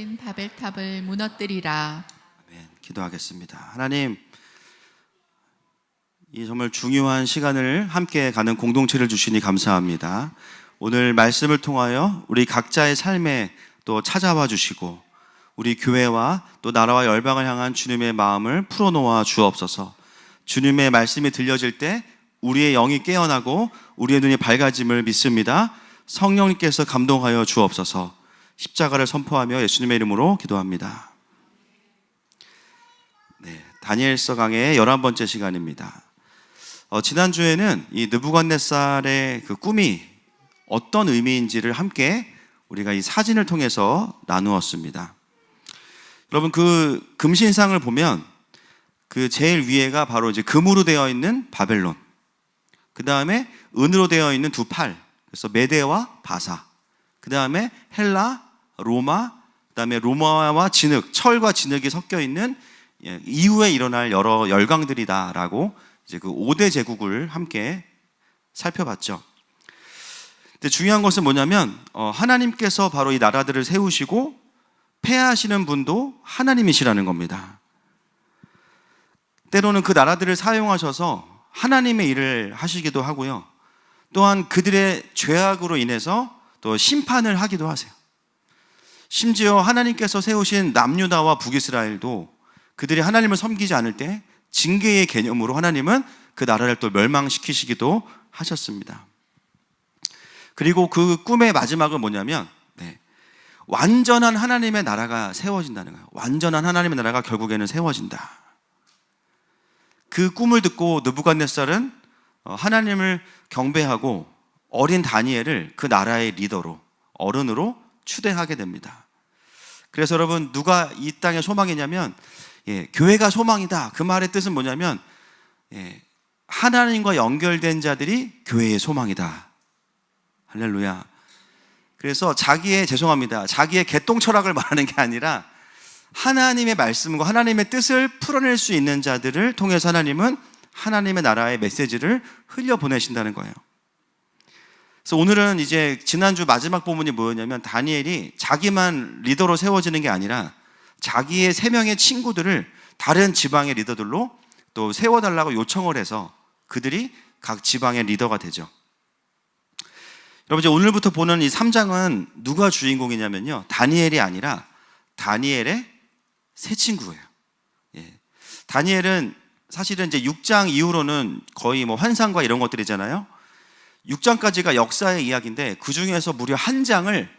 세워진 바벨탑을 무너뜨리라. 아멘. 기도하겠습니다. 하나님, 이 정말 중요한 시간을 함께 가는 공동체를 주시니 감사합니다. 오늘 말씀을 통하여 우리 각자의 삶에 또 찾아와 주시고 우리 교회와 또 나라와 열방을 향한 주님의 마음을 풀어놓아 주옵소서. 주님의 말씀이 들려질 때 우리의 영이 깨어나고 우리의 눈이 밝아짐을 믿습니다. 성령님께서 감동하여 주옵소서. 십자가를 선포하며 예수님의 이름으로 기도합니다. 네, 다니엘서 강의 11번째 시간입니다. 지난주에는 이 느부갓네살의 그 꿈이 어떤 의미인지를 함께 우리가 이 사진을 통해서 나누었습니다. 여러분, 그 금신상을 보면 그 제일 위에가 바로 이제 금으로 되어 있는 바벨론, 그 다음에 은으로 되어 있는 두 팔, 그래서 메데와 바사, 그 다음에 헬라, 로마, 그 다음에 로마와 진흙, 철과 진흙이 섞여 있는 이후에 일어날 여러 열강들이다라고 이제 그 5대 제국을 함께 살펴봤죠. 근데 중요한 것은 뭐냐면 하나님께서 바로 이 나라들을 세우시고 폐하시는 분도 하나님이시라는 겁니다. 때로는 그 나라들을 사용하셔서 하나님의 일을 하시기도 하고요. 또한 그들의 죄악으로 인해서 또 심판을 하기도 하세요. 심지어 하나님께서 세우신 남유다와 북이스라엘도 그들이 하나님을 섬기지 않을 때 징계의 개념으로 하나님은 그 나라를 또 멸망시키시기도 하셨습니다. 그리고 그 꿈의 마지막은 뭐냐면 완전한 하나님의 나라가 세워진다는 거예요. 완전한 하나님의 나라가 결국에는 세워진다. 그 꿈을 듣고 느부갓네살은 하나님을 경배하고 어린 다니엘을 그 나라의 리더로, 어른으로 추대하게 됩니다. 그래서 여러분, 누가 이 땅의 소망이냐면 교회가 소망이다. 그 말의 뜻은 뭐냐면 하나님과 연결된 자들이 교회의 소망이다. 할렐루야. 그래서 자기의 개똥 철학을 말하는 게 아니라 하나님의 말씀과 하나님의 뜻을 풀어낼 수 있는 자들을 통해서 하나님은 하나님의 나라의 메시지를 흘려보내신다는 거예요. 그래서 오늘은 이제 지난주 마지막 본문이 뭐였냐면 다니엘이 자기만 리더로 세워지는 게 아니라 자기의 3명의 친구들을 다른 지방의 리더들로 또 세워달라고 요청을 해서 그들이 각 지방의 리더가 되죠. 여러분, 이제 오늘부터 보는 이 3장은 누가 주인공이냐면요, 다니엘이 아니라 다니엘의 세 친구예요. 다니엘은 사실은 이제 6장 이후로는 거의 뭐 환상과 이런 것들이잖아요. 6장까지가 역사의 이야기인데 그 중에서 무려 한 장을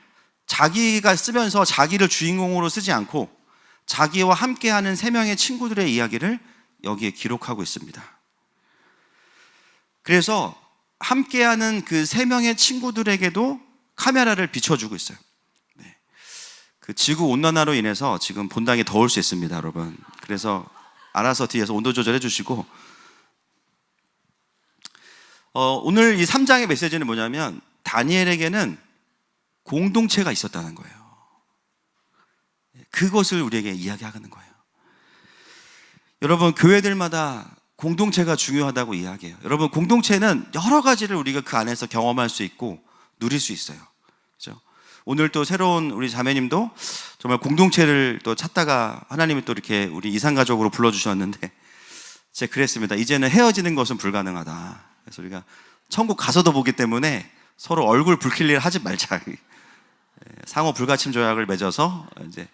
자기가 쓰면서 자기를 주인공으로 쓰지 않고 자기와 함께하는 3명의 친구들의 이야기를 여기에 기록하고 있습니다. 그래서 함께하는 그 3명의 친구들에게도 카메라를 비춰주고 있어요. 그 지구 온난화로 인해서 지금 본당이 더울 수 있습니다, 여러분. 그래서 알아서 뒤에서 온도 조절해 주시고, 오늘 이 3장의 메시지는 뭐냐면 다니엘에게는 공동체가 있었다는 거예요. 그것을 우리에게 이야기하는 거예요. 여러분, 교회들마다 공동체가 중요하다고 이야기해요. 여러분, 공동체는 여러 가지를 우리가 그 안에서 경험할 수 있고 누릴 수 있어요. 그렇죠? 오늘 또 새로운 우리 자매님도 정말 공동체를 또 찾다가 하나님이 또 이렇게 우리 이산가족으로 불러주셨는데 제가 그랬습니다. 이제는 헤어지는 것은 불가능하다. 그래서 우리가 천국 가서도 보기 때문에 서로 얼굴 붉힐 일 하지 말자. 상호 불가침 조약을 맺어서 이제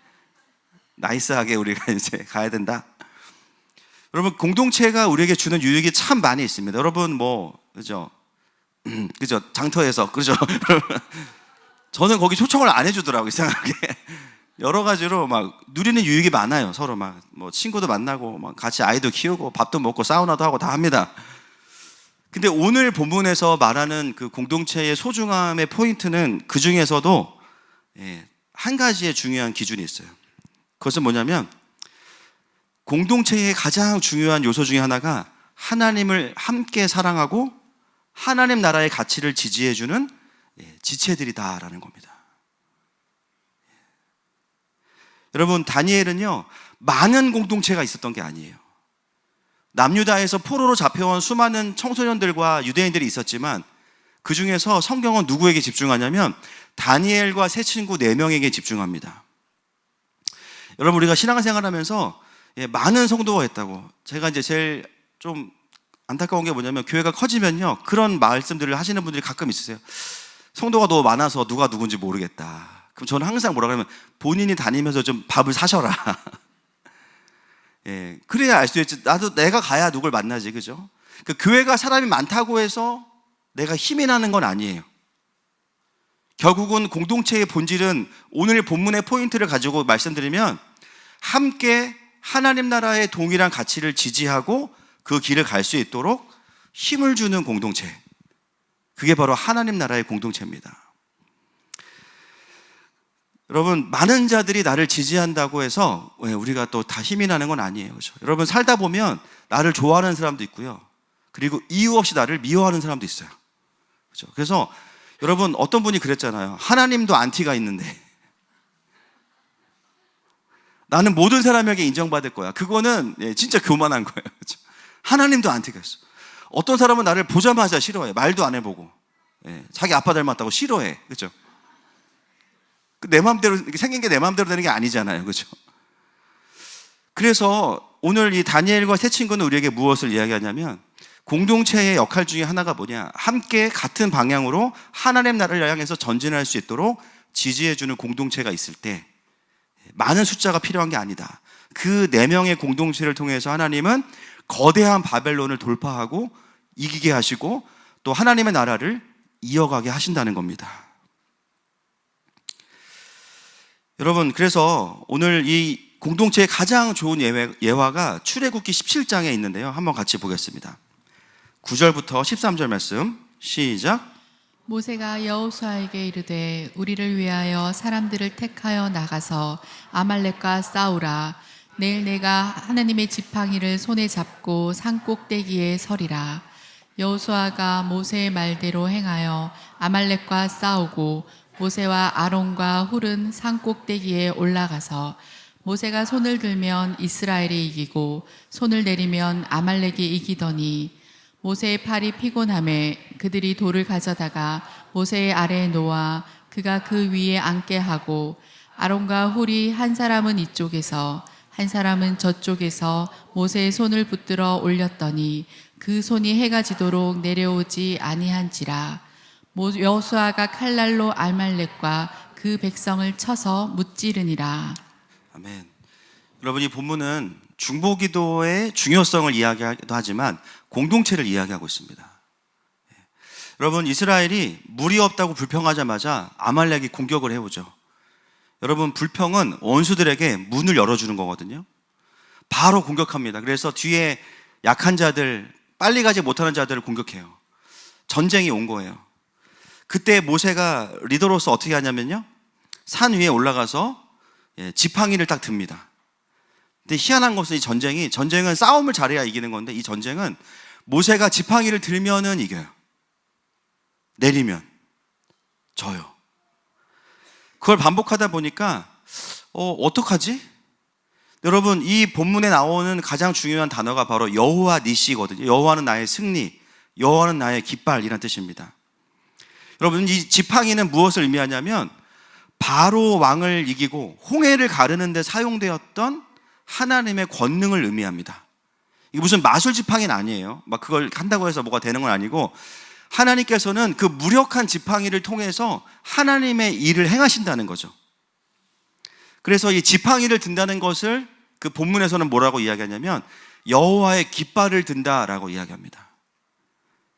나이스하게 우리가 이제 가야 된다. 여러분, 공동체가 우리에게 주는 유익이 참 많이 있습니다. 여러분, 그죠? 장터에서, 그죠? 저는 거기 초청을 안 해주더라고요, 이상하게. 여러 가지로 막 누리는 유익이 많아요. 서로 막 친구도 만나고 막 같이 아이도 키우고 밥도 먹고 사우나도 하고 다 합니다. 근데 오늘 본문에서 말하는 그 공동체의 소중함의 포인트는 그 중에서도 한 가지의 중요한 기준이 있어요. 그것은 뭐냐면 공동체의 가장 중요한 요소 중에 하나가 하나님을 함께 사랑하고 하나님 나라의 가치를 지지해주는 지체들이다라는 겁니다. 여러분, 다니엘은요, 많은 공동체가 있었던 게 아니에요. 남유다에서 포로로 잡혀온 수많은 청소년들과 유대인들이 있었지만 그 중에서 성경은 누구에게 집중하냐면 다니엘과 세 친구 4명에게 집중합니다. 여러분, 우리가 신앙생활하면서 많은 성도가 있다고. 제가 이제 제일 좀 안타까운 게 뭐냐면, 교회가 커지면요, 그런 말씀들을 하시는 분들이 가끔 있으세요. 성도가 너무 많아서 누가 누군지 모르겠다. 그럼 저는 항상 뭐라 그러면, 본인이 다니면서 좀 밥을 사셔라. 예, 그래야 알 수 있지. 나도 내가 가야 누굴 만나지, 그죠? 그 교회가 사람이 많다고 해서 내가 힘이 나는 건 아니에요. 결국은 공동체의 본질은, 오늘 본문의 포인트를 가지고 말씀드리면, 함께 하나님 나라의 동일한 가치를 지지하고 그 길을 갈 수 있도록 힘을 주는 공동체. 그게 바로 하나님 나라의 공동체입니다. 여러분, 많은 자들이 나를 지지한다고 해서 우리가 또 다 힘이 나는 건 아니에요. 그렇죠? 여러분, 살다 보면 나를 좋아하는 사람도 있고요, 그리고 이유 없이 나를 미워하는 사람도 있어요. 그렇죠? 그래서 여러분, 어떤 분이 그랬잖아요. 하나님도 안티가 있는데 나는 모든 사람에게 인정받을 거야. 그거는 진짜 교만한 거예요. 그렇죠? 하나님도 안티가 있어. 어떤 사람은 나를 보자마자 싫어해. 말도 안 해보고. 자기 아빠 닮았다고 싫어해. 그렇죠? 내 마음대로 생긴 게 내 마음대로 되는 게 아니잖아요. 그렇죠? 그래서 오늘 이 다니엘과 세 친구는 우리에게 무엇을 이야기하냐면, 공동체의 역할 중에 하나가 뭐냐, 함께 같은 방향으로 하나님 나라를 향해서 전진할 수 있도록 지지해주는 공동체가 있을 때 많은 숫자가 필요한 게 아니다. 그 4명의 공동체를 통해서 하나님은 거대한 바벨론을 돌파하고 이기게 하시고 또 하나님의 나라를 이어가게 하신다는 겁니다. 여러분, 그래서 오늘 이 공동체의 가장 좋은 예화가 출애굽기 17장에 있는데요, 한번 같이 보겠습니다. 9절부터 13절 말씀 시작. 모세가 여호수아에게 이르되 우리를 위하여 사람들을 택하여 나가서 아말렉과 싸우라. 내일 내가 하나님의 지팡이를 손에 잡고 산 꼭대기에 서리라. 여호수아가 모세의 말대로 행하여 아말렉과 싸우고 모세와 아론과 훌은 산 꼭대기에 올라가서 모세가 손을 들면 이스라엘이 이기고 손을 내리면 아말렉이 이기더니 모세의 팔이 피곤함에 그들이 돌을 가져다가 모세의 아래에 놓아 그가 그 위에 앉게 하고 아론과 훌이 한 사람은 이쪽에서 한 사람은 저쪽에서 모세의 손을 붙들어 올렸더니 그 손이 해가 지도록 내려오지 아니한지라. 여호수아가 칼날로 아말렉과 그 백성을 쳐서 무찌르니라. 아멘. 여러분, 이 본문은 중보기도의 중요성을 이야기하기도 하지만 공동체를 이야기하고 있습니다. 여러분, 이스라엘이 물이 없다고 불평하자마자 아말렉이 공격을 해오죠. 여러분, 불평은 원수들에게 문을 열어주는 거거든요. 바로 공격합니다. 그래서 뒤에 약한 자들, 빨리 가지 못하는 자들을 공격해요. 전쟁이 온 거예요. 그때 모세가 리더로서 어떻게 하냐면요, 산 위에 올라가서 지팡이를 딱 듭니다. 근데 희한한 것은 이 전쟁은 싸움을 잘해야 이기는 건데, 이 전쟁은 모세가 지팡이를 들면은 이겨요. 내리면 져요. 그걸 반복하다 보니까 어떡하지? 여러분, 이 본문에 나오는 가장 중요한 단어가 바로 여호와 니시거든요. 여호와는 나의 승리, 여호와는 나의 깃발이라는 뜻입니다. 여러분, 이 지팡이는 무엇을 의미하냐면 바로 왕을 이기고 홍해를 가르는 데 사용되었던 하나님의 권능을 의미합니다. 이게 무슨 마술 지팡이는 아니에요. 막 그걸 한다고 해서 뭐가 되는 건 아니고, 하나님께서는 그 무력한 지팡이를 통해서 하나님의 일을 행하신다는 거죠. 그래서 이 지팡이를 든다는 것을 그 본문에서는 뭐라고 이야기하냐면 여호와의 깃발을 든다라고 이야기합니다.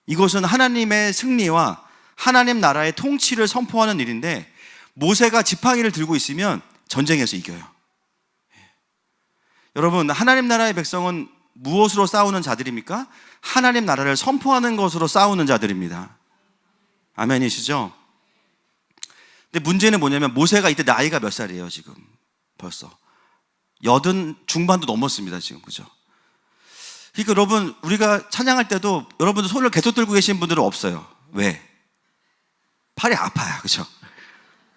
이것은 하나님의 승리와 하나님 나라의 통치를 선포하는 일인데, 모세가 지팡이를 들고 있으면 전쟁에서 이겨요. 여러분, 하나님 나라의 백성은 무엇으로 싸우는 자들입니까? 하나님 나라를 선포하는 것으로 싸우는 자들입니다. 아멘이시죠? 근데 문제는 뭐냐면 모세가 이때 나이가 몇 살이에요? 지금 벌써 80 중반도 넘었습니다. 지금, 그죠? 그러니까 여러분, 우리가 찬양할 때도 여러분들 손을 계속 들고 계신 분들은 없어요. 왜? 팔이 아파요. 그죠?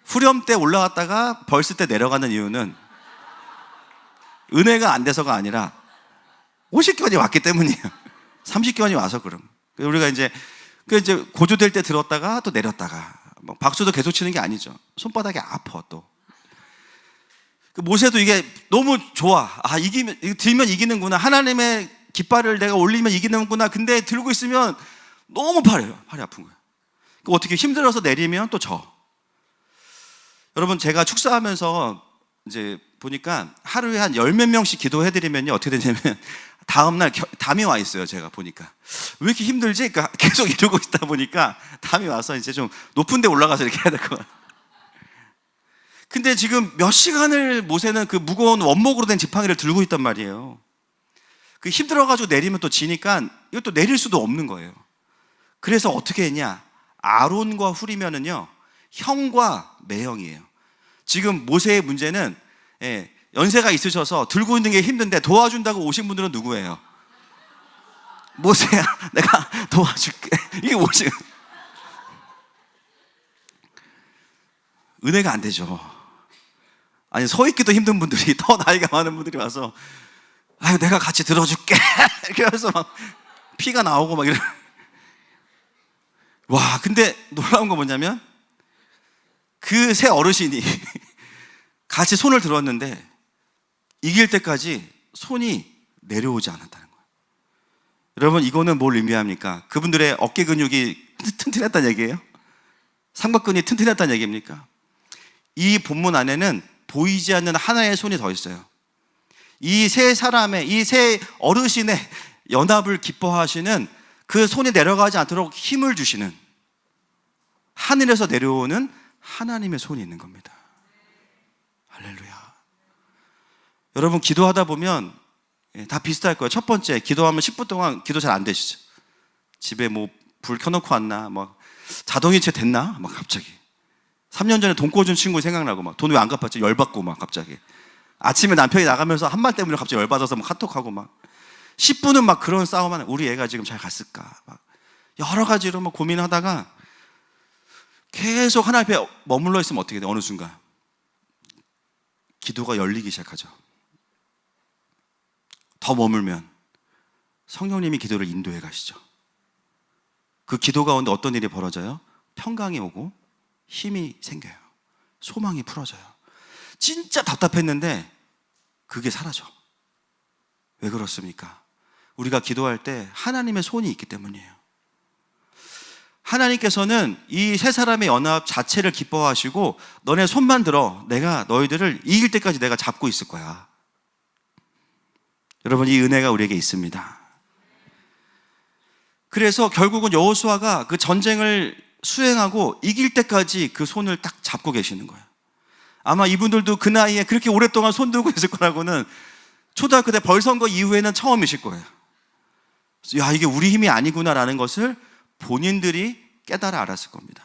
후렴 때 올라갔다가 벌스 때 내려가는 이유는 은혜가 안 돼서가 아니라 50견이 왔기 때문이에요. 30견이 와서 그럼. 우리가 이제 고조될 때 들었다가 또 내렸다가, 박수도 계속 치는 게 아니죠. 손바닥이 아파 또. 그 모세도 이게 너무 좋아. 아, 이기면, 이거 들면 이기는구나. 하나님의 깃발을 내가 올리면 이기는구나. 근데 들고 있으면 너무 팔이 아픈 거예요. 어떻게 힘들어서 내리면 또 져. 여러분, 제가 축사하면서 이제 보니까 하루에 한 10몇 명씩 기도해드리면요, 어떻게 되냐면 다음날 담이 와 있어요. 제가 보니까 왜 이렇게 힘들지? 그러니까 계속 이러고 있다 보니까 담이 와서 이제 좀 높은 데 올라가서 이렇게 해야 될 것 같아요. 근데 지금 몇 시간을 모세는 그 무거운 원목으로 된 지팡이를 들고 있단 말이에요. 그 힘들어가지고 내리면 또 지니까 이것도 내릴 수도 없는 거예요. 그래서 어떻게 했냐? 아론과 훌이면은요, 형과 매형이에요. 지금 모세의 문제는 연세가 있으셔서 들고 있는 게 힘든데 도와준다고 오신 분들은 누구예요? 모세야, 내가 도와줄게. 이게 뭐지? 은혜가 안 되죠. 아니, 서 있기도 힘든 분들이, 더 나이가 많은 분들이 와서 아유, 내가 같이 들어줄게. 이렇게 해서 막 피가 나오고 막 이런. 와, 근데 놀라운 건 뭐냐면 그 세 어르신이 같이 손을 들었는데 이길 때까지 손이 내려오지 않았다는 거예요. 여러분, 이거는 뭘 의미합니까? 그분들의 어깨 근육이 튼튼했다는 얘기예요? 삼각근이 튼튼했다는 얘기입니까? 이 본문 안에는 보이지 않는 하나의 손이 더 있어요. 이 세 사람의, 이 세 어르신의 연합을 기뻐하시는, 그 손이 내려가지 않도록 힘을 주시는, 하늘에서 내려오는 하나님의 손이 있는 겁니다. 할렐루야. 여러분, 기도하다 보면 다 비슷할 거예요. 첫 번째, 기도하면 10분 동안 기도 잘 안 되시죠. 집에 뭐 불 켜놓고 왔나, 막 자동이체 됐나, 막 갑자기 3년 전에 돈 꿔준 친구 생각나고, 막 돈 왜 안 갚았지, 열받고, 막 갑자기 아침에 남편이 나가면서 한 말 때문에 갑자기 열받아서 막 카톡하고, 막 10분은 막 그런 싸움하는, 우리 애가 지금 잘 갔을까, 막 여러 가지로 막 고민하다가 계속 하나님 앞에 머물러 있으면 어떻게 돼? 어느 순간 기도가 열리기 시작하죠. 더 머물면 성령님이 기도를 인도해 가시죠. 그 기도 가운데 어떤 일이 벌어져요? 평강이 오고 힘이 생겨요. 소망이 풀어져요. 진짜 답답했는데 그게 사라져. 왜 그렇습니까? 우리가 기도할 때 하나님의 손이 있기 때문이에요. 하나님께서는 이 세 사람의 연합 자체를 기뻐하시고, 너네 손만 들어, 내가 너희들을 이길 때까지 내가 잡고 있을 거야. 여러분, 이 은혜가 우리에게 있습니다. 그래서 결국은 여호수아가 그 전쟁을 수행하고 이길 때까지 그 손을 딱 잡고 계시는 거예요. 아마 이분들도 그 나이에 그렇게 오랫동안 손 들고 있을 거라고는 초등학교 때 벌선거 이후에는 처음이실 거예요. 야, 이게 우리 힘이 아니구나라는 것을 본인들이 깨달아 알았을 겁니다.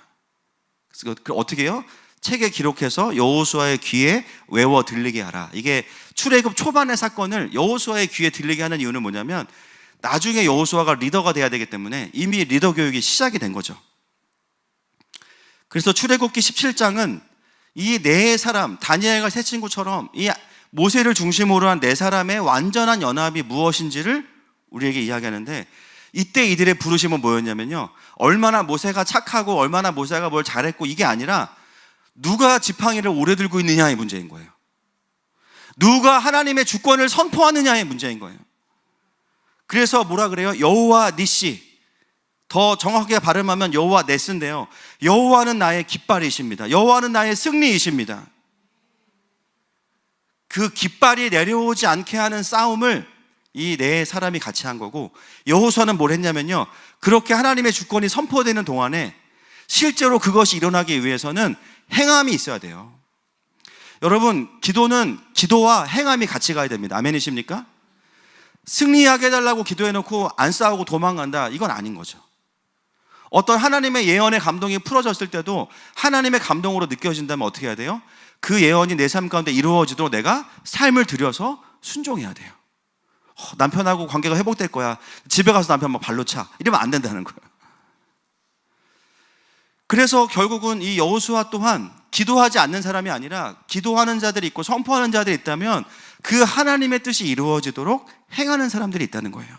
그래서 어떻게 해요? 책에 기록해서 여호수아의 귀에 외워 들리게 하라. 이게 출애굽 초반의 사건을 여호수아의 귀에 들리게 하는 이유는 뭐냐면, 나중에 여호수아가 리더가 돼야 되기 때문에 이미 리더 교육이 시작이 된 거죠. 그래서 출애굽기 17장은 이 네 사람, 다니엘과 세 친구처럼 이 모세를 중심으로 한 네 사람의 완전한 연합이 무엇인지를 우리에게 이야기하는데, 이때 이들의 부르심은 뭐였냐면요, 얼마나 모세가 착하고 얼마나 모세가 뭘 잘했고 이게 아니라 누가 지팡이를 오래 들고 있느냐의 문제인 거예요. 누가 하나님의 주권을 선포하느냐의 문제인 거예요. 그래서 뭐라 그래요? 여호와 니시, 더 정확하게 발음하면 여호와 네스인데요, 여호와는 나의 깃발이십니다. 여호와는 나의 승리이십니다. 그 깃발이 내려오지 않게 하는 싸움을 이 네 사람이 같이 한 거고, 여호수아는 뭘 했냐면요, 그렇게 하나님의 주권이 선포되는 동안에 실제로 그것이 일어나기 위해서는 행함이 있어야 돼요. 여러분, 기도는 기도와 행함이 같이 가야 됩니다. 아멘이십니까? 승리하게 해달라고 기도해놓고 안 싸우고 도망간다, 이건 아닌 거죠. 어떤 하나님의 예언의 감동이 풀어졌을 때도 하나님의 감동으로 느껴진다면 어떻게 해야 돼요? 그 예언이 내 삶 가운데 이루어지도록 내가 삶을 들여서 순종해야 돼요. 남편하고 관계가 회복될 거야, 집에 가서 남편 막 발로 차, 이러면 안 된다는 거예요. 그래서 결국은 이 여호수아 또한 기도하지 않는 사람이 아니라 기도하는 자들이 있고 선포하는 자들이 있다면 그 하나님의 뜻이 이루어지도록 행하는 사람들이 있다는 거예요.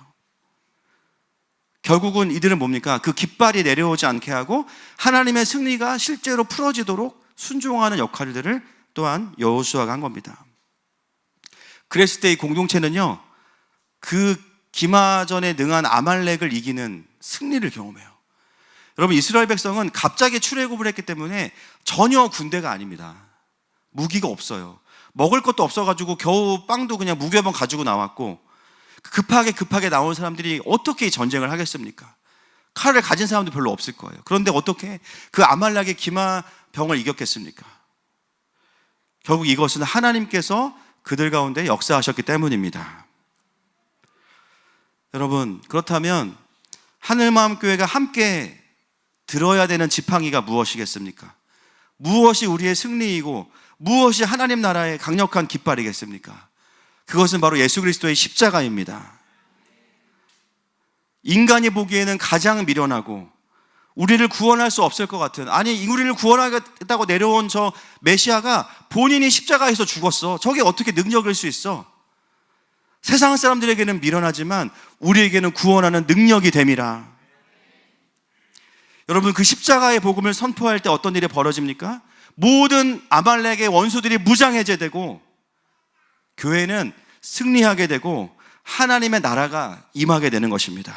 결국은 이들은 뭡니까? 그 깃발이 내려오지 않게 하고 하나님의 승리가 실제로 풀어지도록 순종하는 역할들을 또한 여호수아가 한 겁니다. 그랬을 때 이 공동체는요, 그 기마전에 능한 아말렉을 이기는 승리를 경험해요. 여러분, 이스라엘 백성은 갑자기 출애굽을 했기 때문에 전혀 군대가 아닙니다. 무기가 없어요. 먹을 것도 없어가지고 겨우 빵도 그냥 무게만 가지고 나왔고, 급하게 나온 사람들이 어떻게 이 전쟁을 하겠습니까? 칼을 가진 사람도 별로 없을 거예요. 그런데 어떻게 그 아말렉의 기마병을 이겼겠습니까? 결국 이것은 하나님께서 그들 가운데 역사하셨기 때문입니다. 여러분, 그렇다면 하늘마음교회가 함께 들어야 되는 지팡이가 무엇이겠습니까? 무엇이 우리의 승리이고 무엇이 하나님 나라의 강력한 깃발이겠습니까? 그것은 바로 예수 그리스도의 십자가입니다. 인간이 보기에는 가장 미련하고 우리를 구원할 수 없을 것 같은, 아니 우리를 구원하겠다고 내려온 저 메시아가 본인이 십자가에서 죽었어. 저게 어떻게 능력일 수 있어? 세상 사람들에게는 미련하지만 우리에게는 구원하는 능력이 됨이라. 여러분, 그 십자가의 복음을 선포할 때 어떤 일이 벌어집니까? 모든 아말렉의 원수들이 무장해제되고 교회는 승리하게 되고 하나님의 나라가 임하게 되는 것입니다.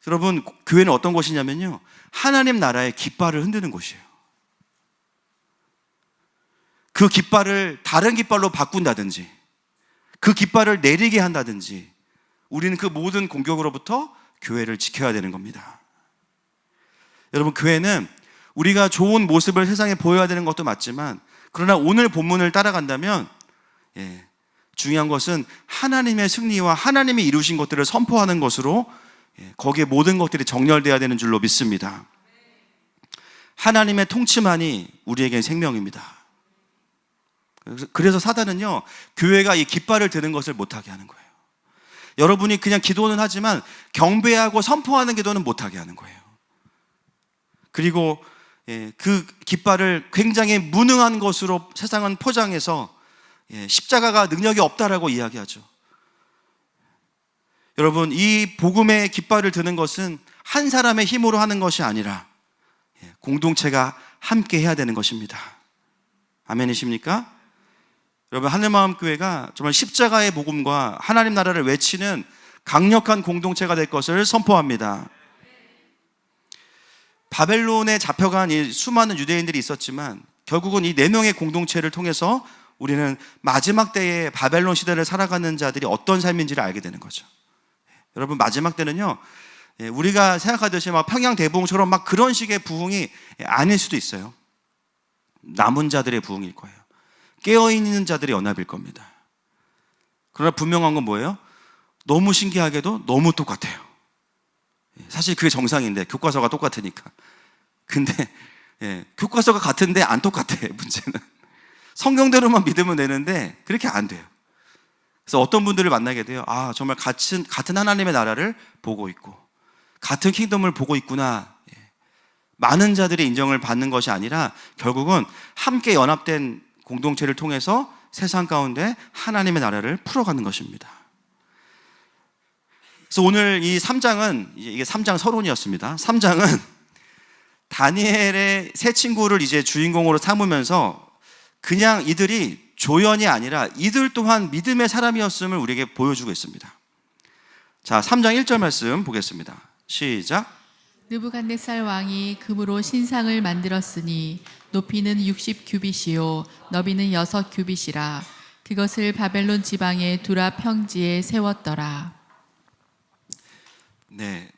여러분, 교회는 어떤 곳이냐면요, 하나님 나라의 깃발을 흔드는 곳이에요. 그 깃발을 다른 깃발로 바꾼다든지 그 깃발을 내리게 한다든지 우리는 그 모든 공격으로부터 교회를 지켜야 되는 겁니다. 여러분, 교회는 우리가 좋은 모습을 세상에 보여야 되는 것도 맞지만, 그러나 오늘 본문을 따라간다면 중요한 것은 하나님의 승리와 하나님이 이루신 것들을 선포하는 것으로 거기에 모든 것들이 정렬되어야 되는 줄로 믿습니다. 하나님의 통치만이 우리에겐 생명입니다. 그래서 사단은요, 교회가 이 깃발을 드는 것을 못하게 하는 거예요. 여러분이 그냥 기도는 하지만 경배하고 선포하는 기도는 못하게 하는 거예요. 그리고 그 깃발을 굉장히 무능한 것으로 세상은 포장해서 십자가가 능력이 없다라고 이야기하죠. 여러분, 이 복음의 깃발을 드는 것은 한 사람의 힘으로 하는 것이 아니라 공동체가 함께 해야 되는 것입니다. 아멘이십니까? 여러분, 하늘마음교회가 정말 십자가의 복음과 하나님 나라를 외치는 강력한 공동체가 될 것을 선포합니다. 바벨론에 잡혀간 이 수많은 유대인들이 있었지만 결국은 이 4명의 공동체를 통해서 우리는 마지막 때에 바벨론 시대를 살아가는 자들이 어떤 삶인지를 알게 되는 거죠. 여러분, 마지막 때는요, 우리가 생각하듯이 막 평양대부흥처럼 막 그런 식의 부흥이 아닐 수도 있어요. 남은 자들의 부흥일 거예요. 깨어있는 자들의 연합일 겁니다. 그러나 분명한 건 뭐예요? 너무 신기하게도 너무 똑같아요. 사실 그게 정상인데, 교과서가 똑같으니까. 근데 교과서가 같은데 안 똑같아. 문제는 성경대로만 믿으면 되는데 그렇게 안 돼요. 그래서 어떤 분들을 만나게 돼요. 아, 정말 같은 하나님의 나라를 보고 있고 같은 킹덤을 보고 있구나. 많은 자들의 인정을 받는 것이 아니라 결국은 함께 연합된 공동체를 통해서 세상 가운데 하나님의 나라를 풀어가는 것입니다. 그래서 오늘 이 3장은, 이게 3장 서론이었습니다. 3장은 다니엘의 세 친구를 이제 주인공으로 삼으면서 그냥 이들이 조연이 아니라 이들 또한 믿음의 사람이었음을 우리에게 보여주고 있습니다. 자, 3장 1절 말씀 보겠습니다. 시작. 느부갓네살 왕이 금으로 신상을 만들었으니 높이는 60규빗이요 너비는 6규빗이라. 그것을 바벨론 지방의 두라 평지에 세웠더라. 네,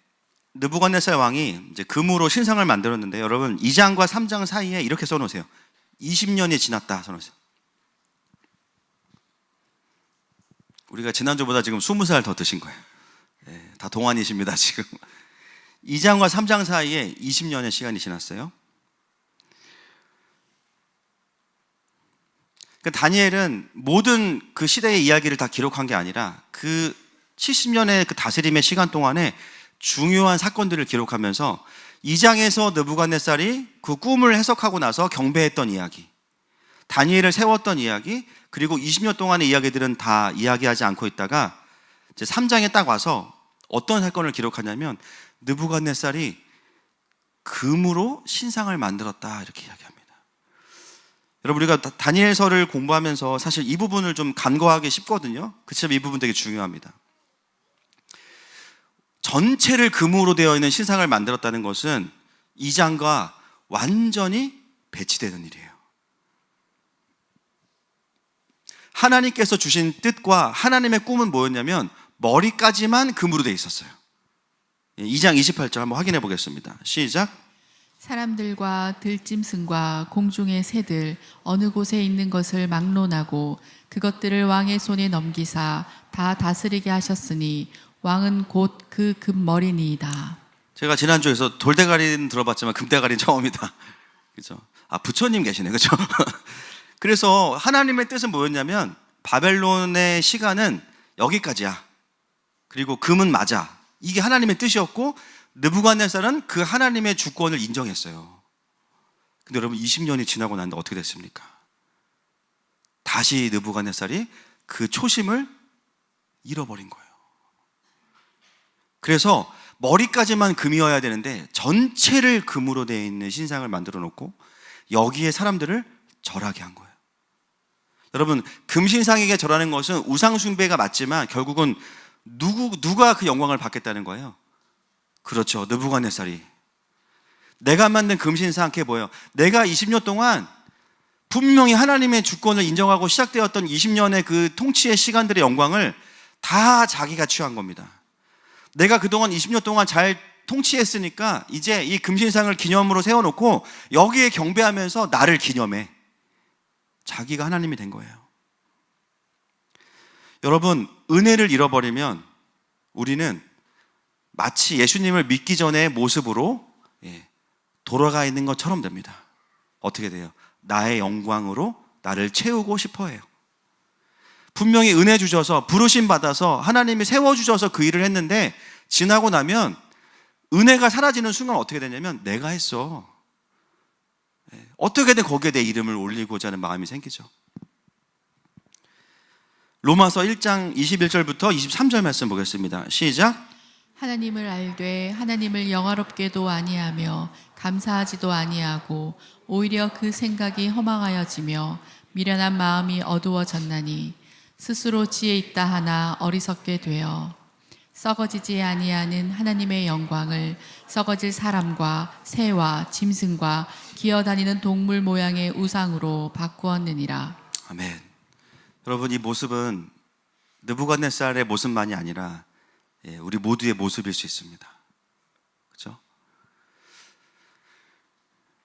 느부갓네살 왕이 이제 금으로 신상을 만들었는데, 여러분 2장과 3장 사이에 이렇게 써놓으세요. 20년이 지났다 써놓으세요. 우리가 지난주보다 지금 20살 더 드신 거예요. 다 동안이십니다 지금. 2장과 3장 사이에 20년의 시간이 지났어요. 그러니까 다니엘은 모든 그 시대의 이야기를 다 기록한 게 아니라 그 70년의 그 다스림의 시간 동안에 중요한 사건들을 기록하면서 2장에서 느부갓네살이 그 꿈을 해석하고 나서 경배했던 이야기, 다니엘을 세웠던 이야기, 그리고 20년 동안의 이야기들은 다 이야기하지 않고 있다가 이제 3장에 딱 와서 어떤 사건을 기록하냐면 느부갓네살이 금으로 신상을 만들었다 이렇게 이야기합니다. 여러분, 우리가 다니엘서를 공부하면서 사실 이 부분을 좀 간과하기 쉽거든요. 그치만 이 부분 되게 중요합니다. 전체를 금으로 되어 있는 신상을 만들었다는 것은 이 장과 완전히 배치되는 일이에요. 하나님께서 주신 뜻과 하나님의 꿈은 뭐였냐면 머리까지만 금으로 되어 있었어요. 2장 28절 한번 확인해 보겠습니다. 시작. 사람들과 들짐승과 공중의 새들 어느 곳에 있는 것을 막론하고 그것들을 왕의 손에 넘기사 다 다스리게 하셨으니 왕은 곧 그 금머리니이다. 제가 지난주에서 돌대가리는 들어봤지만 금대가리는 처음이다. 그죠? 아, 부처님 계시네. 그죠? 그래서 하나님의 뜻은 뭐였냐면 바벨론의 시간은 여기까지야. 그리고 금은 맞아. 이게 하나님의 뜻이었고 느부갓네살은 그 하나님의 주권을 인정했어요. 근데 여러분 20년이 지나고 났는데 어떻게 됐습니까? 다시 느부갓네살이 그 초심을 잃어버린 거예요. 그래서 머리까지만 금이어야 되는데 전체를 금으로 되어 있는 신상을 만들어 놓고 여기에 사람들을 절하게 한 거예요. 여러분, 금신상에게 절하는 것은 우상숭배가 맞지만 결국은 누가 그 영광을 받겠다는 거예요? 그렇죠. 느부갓네살이. 내가 만든 금신상, 그게 뭐예요? 내가 20년 동안 분명히 하나님의 주권을 인정하고 시작되었던 20년의 그 통치의 시간들의 영광을 다 자기가 취한 겁니다. 내가 그동안 20년 동안 잘 통치했으니까 이제 이 금신상을 기념으로 세워놓고 여기에 경배하면서 나를 기념해. 자기가 하나님이 된 거예요. 여러분, 은혜를 잃어버리면 우리는 마치 예수님을 믿기 전의 모습으로 돌아가 있는 것처럼 됩니다. 어떻게 돼요? 나의 영광으로 나를 채우고 싶어 해요. 분명히 은혜 주셔서 부르심 받아서 하나님이 세워주셔서 그 일을 했는데 지나고 나면 은혜가 사라지는 순간 어떻게 되냐면 내가 했어. 어떻게든 거기에 내 이름을 올리고자 하는 마음이 생기죠. 로마서 1장 21절부터 23절 말씀 보겠습니다. 시작. 하나님을 알되 하나님을 영화롭게도 아니하며 감사하지도 아니하고 오히려 그 생각이 허망하여지며 미련한 마음이 어두워졌나니 스스로 지혜 있다 하나 어리석게 되어 썩어지지 아니하는 하나님의 영광을 썩어질 사람과 새와 짐승과 기어다니는 동물 모양의 우상으로 바꾸었느니라. 아멘. 여러분, 이 모습은 느부갓네살의 모습만이 아니라 우리 모두의 모습일 수 있습니다. 그렇죠?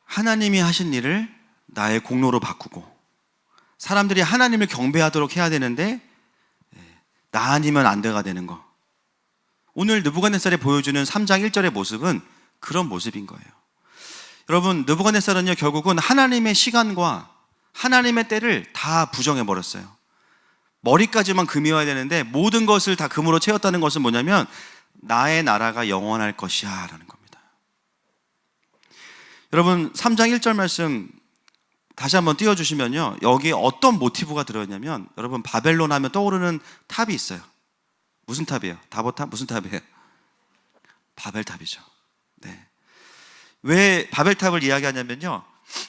하나님이 하신 일을 나의 공로로 바꾸고 사람들이 하나님을 경배하도록 해야 되는데 나 아니면 안 돼가 되는 거. 오늘 느부갓네살이 보여주는 3장 1절의 모습은 그런 모습인 거예요. 여러분, 느부갓네살은요 결국은 하나님의 시간과 하나님의 때를 다 부정해버렸어요. 머리까지만 금이어야 되는데 모든 것을 다 금으로 채웠다는 것은 뭐냐면 나의 나라가 영원할 것이야 라는 겁니다. 여러분, 3장 1절 말씀 다시 한번 띄워주시면요, 여기에 어떤 모티브가 들어있냐면, 여러분 바벨론 하면 떠오르는 탑이 있어요. 무슨 탑이에요? 다보탑? 무슨 탑이에요? 바벨탑이죠. 네. 왜 바벨탑을 이야기하냐면요,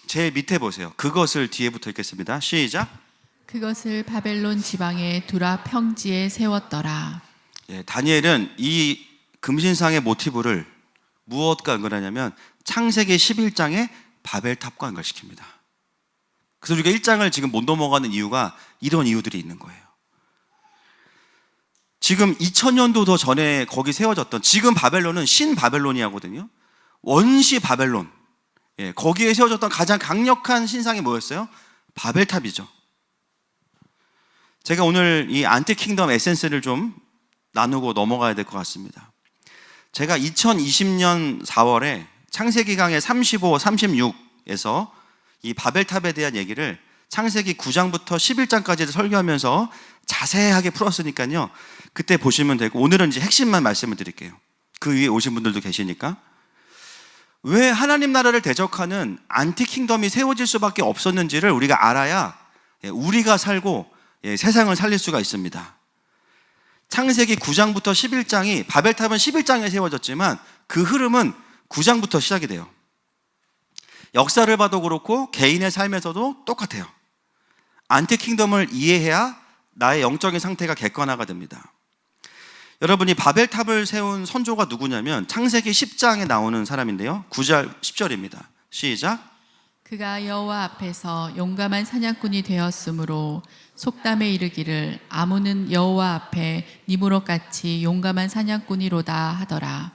제 밑에 보세요. 그것을 뒤에 붙어 있겠습니다. 시작. 그것을 바벨론 지방의 두라 평지에 세웠더라. 다니엘은 이 금신상의 모티브를 무엇과 연결하냐면 창세기 11장의 바벨탑과 연결시킵니다. 그래서 우리가 1장을 지금 못 넘어가는 이유가 이런 이유들이 있는 거예요. 지금 2000년도 더 전에 거기 세워졌던, 지금 바벨론은 신바벨로니아거든요. 원시 바벨론. 거기에 세워졌던 가장 강력한 신상이 뭐였어요? 바벨탑이죠. 제가 오늘 이 안티킹덤 에센스를 좀 나누고 넘어가야 될 것 같습니다. 제가 2020년 4월에 창세기 강의 35, 36에서 이 바벨탑에 대한 얘기를 창세기 9장부터 11장까지 설교하면서 자세하게 풀었으니까요, 그때 보시면 되고, 오늘은 이제 핵심만 말씀을 드릴게요. 그 위에 오신 분들도 계시니까. 왜 하나님 나라를 대적하는 안티킹덤이 세워질 수밖에 없었는지를 우리가 알아야 우리가 살고 세상을 살릴 수가 있습니다. 창세기 9장부터 11장이, 바벨탑은 11장에 세워졌지만 그 흐름은 9장부터 시작이 돼요. 역사를 봐도 그렇고 개인의 삶에서도 똑같아요. 안티킹덤을 이해해야 나의 영적인 상태가 객관화가 됩니다. 여러분이 바벨탑을 세운 선조가 누구냐면 창세기 10장에 나오는 사람인데요. 9절 10절입니다. 시작. 그가 여호와 앞에서 용감한 사냥꾼이 되었으므로 속담에 이르기를 아무는 여호와 앞에 니무롯같이 용감한 사냥꾼이로다 하더라.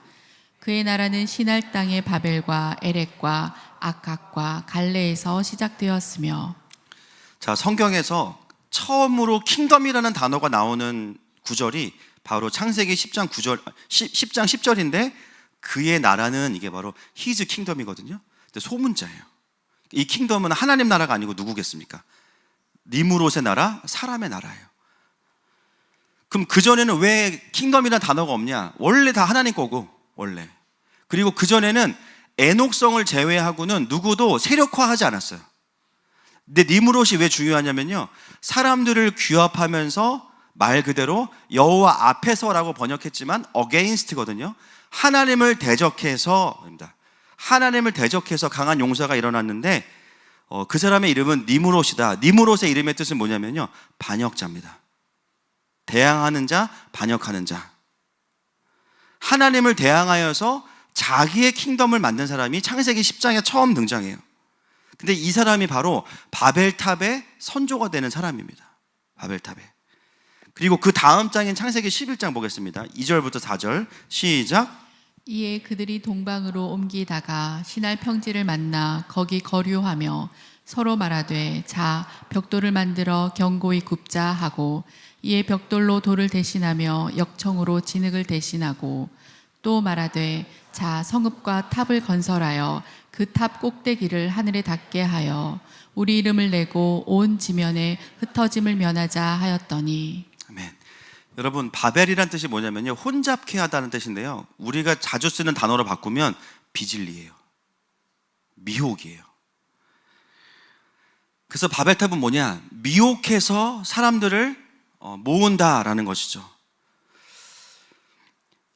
그의 나라는 시날 땅의 바벨과 에렉과 아각과 갈레에서 시작되었으며. 자, 성경에서 처음으로 킹덤이라는 단어가 나오는 구절이 바로 창세기 10장 9절 10장 10절인데 그의 나라는 이게 바로 히즈 킹덤이거든요. 근데 소문자예요. 이 킹덤은 하나님 나라가 아니고 누구겠습니까? 니무롯의 나라, 사람의 나라예요. 그럼 그전에는 왜 킹덤이라는 단어가 없냐? 원래 다 하나님 거고, 원래. 그리고 그전에는 애녹성을 제외하고는 누구도 세력화하지 않았어요. 근데 니무롯이 왜 중요하냐면요, 사람들을 규합하면서 말 그대로 여호와 앞에서라고 번역했지만 against거든요. 하나님을 대적해서입니다. 하나님을 대적해서 강한 용사가 일어났는데 그 사람의 이름은 니무롯이다. 니무롯의 이름의 뜻은 뭐냐면요, 반역자입니다. 대항하는 자, 반역하는 자. 하나님을 대항하여서 자기의 킹덤을 만든 사람이 창세기 10장에 처음 등장해요. 근데 이 사람이 바로 바벨탑의 선조가 되는 사람입니다. 바벨탑에. 그리고 그 다음 장인 창세기 11장 보겠습니다. 2절부터 4절 시작. 이에 그들이 동방으로 옮기다가 시날 평지를 만나 거기 거류하며 서로 말하되 자 벽돌을 만들어 견고히 굽자 하고 이에 벽돌로 돌을 대신하며 역청으로 진흙을 대신하고 또 말하되 자 성읍과 탑을 건설하여 그 탑 꼭대기를 하늘에 닿게 하여 우리 이름을 내고 온 지면에 흩어짐을 면하자 하였더니. 아멘. 여러분, 바벨이란 뜻이 뭐냐면요, 혼잡케 하다는 뜻인데요, 우리가 자주 쓰는 단어로 바꾸면 비진리예요. 미혹이에요. 그래서 바벨탑은 뭐냐? 미혹해서 사람들을 모은다라는 것이죠.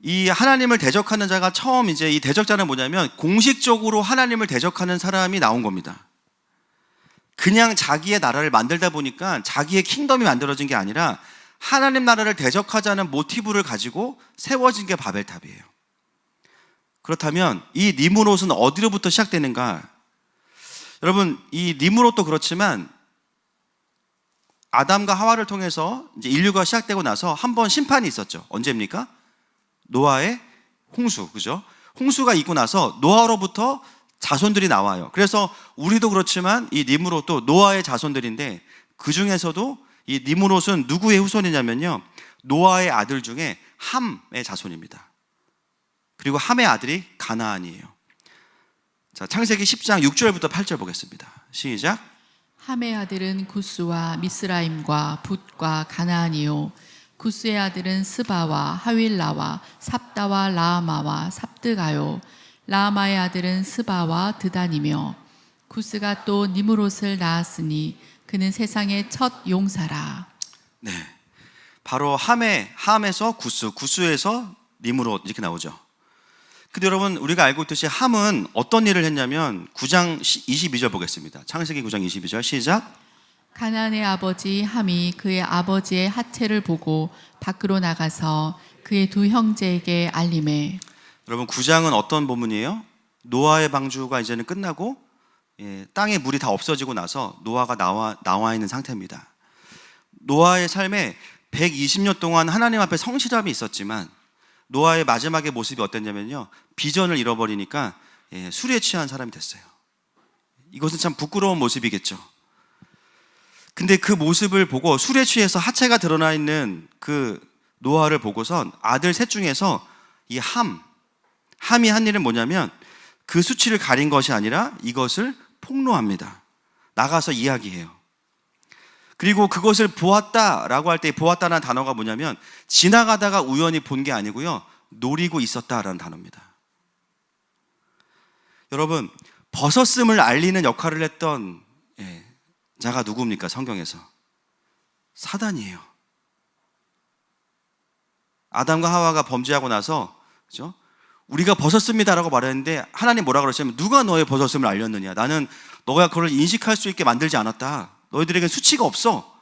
이 하나님을 대적하는 자가 처음 이제 이 대적자는 뭐냐면 공식적으로 하나님을 대적하는 사람이 나온 겁니다. 그냥 자기의 나라를 만들다 보니까 자기의 킹덤이 만들어진 게 아니라 하나님 나라를 대적하자는 모티브를 가지고 세워진 게 바벨탑이에요. 그렇다면 이 니무롯은 어디로부터 시작되는가? 여러분, 이 니무롯도 그렇지만 아담과 하와를 통해서 이제 인류가 시작되고 나서 한 번 심판이 있었죠. 언제입니까? 노아의 홍수, 그죠? 홍수가 있고 나서 노아로부터 자손들이 나와요. 그래서 우리도 그렇지만 이 니무롯도 노아의 자손들인데 그 중에서도 이 니무롯은 누구의 후손이냐면요, 노아의 아들 중에 함의 자손입니다. 그리고 함의 아들이 가나안이에요. 자, 창세기 10장 6절부터 8절 보겠습니다. 시작. 함의 아들은 구스와 미스라임과 붓과 가나안이요 구스의 아들은 스바와 하윌라와 삽다와 라아마와 삽드가요 라아마의 아들은 스바와 드단이며 구스가 또 니무롯을 낳았으니 그는 세상의 첫 용사라. 네, 바로 함에서 구스에서 니무롯 이렇게 나오죠. 근데 여러분, 우리가 알고 있듯이 함은 어떤 일을 했냐면 9장 22절 보겠습니다. 창세기 9장 22절 시작. 가나안의 아버지 함이 그의 아버지의 하체를 보고 밖으로 나가서 그의 두 형제에게 알림해. 여러분, 9장은 어떤 본문이에요? 노아의 방주가 이제는 끝나고 땅에 물이 다 없어지고 나서 노아가 나와 있는 상태입니다. 노아의 삶에 120년 동안 하나님 앞에 성실함이 있었지만 노아의 마지막의 모습이 어땠냐면요, 비전을 잃어버리니까 술에 취한 사람이 됐어요. 이것은 참 부끄러운 모습이겠죠. 근데 그 모습을 보고 술에 취해서 하체가 드러나 있는 그 노아를 보고선 아들 셋 중에서 이 함이 한 일은 뭐냐면 그 수치를 가린 것이 아니라 이것을 폭로합니다. 나가서 이야기해요. 그리고 그것을 보았다라고 할 때 보았다는 단어가 뭐냐면 지나가다가 우연히 본 게 아니고요, 노리고 있었다라는 단어입니다. 여러분, 벗었음을 알리는 역할을 했던 자가 누굽니까? 성경에서 사단이에요. 아담과 하와가 범죄하고 나서, 그죠? 우리가 벗었습니다라고 말했는데 하나님 뭐라 그러시냐면 누가 너의 벗었음을 알렸느냐. 나는 너가 그걸 인식할 수 있게 만들지 않았다. 너희들에게 수치가 없어.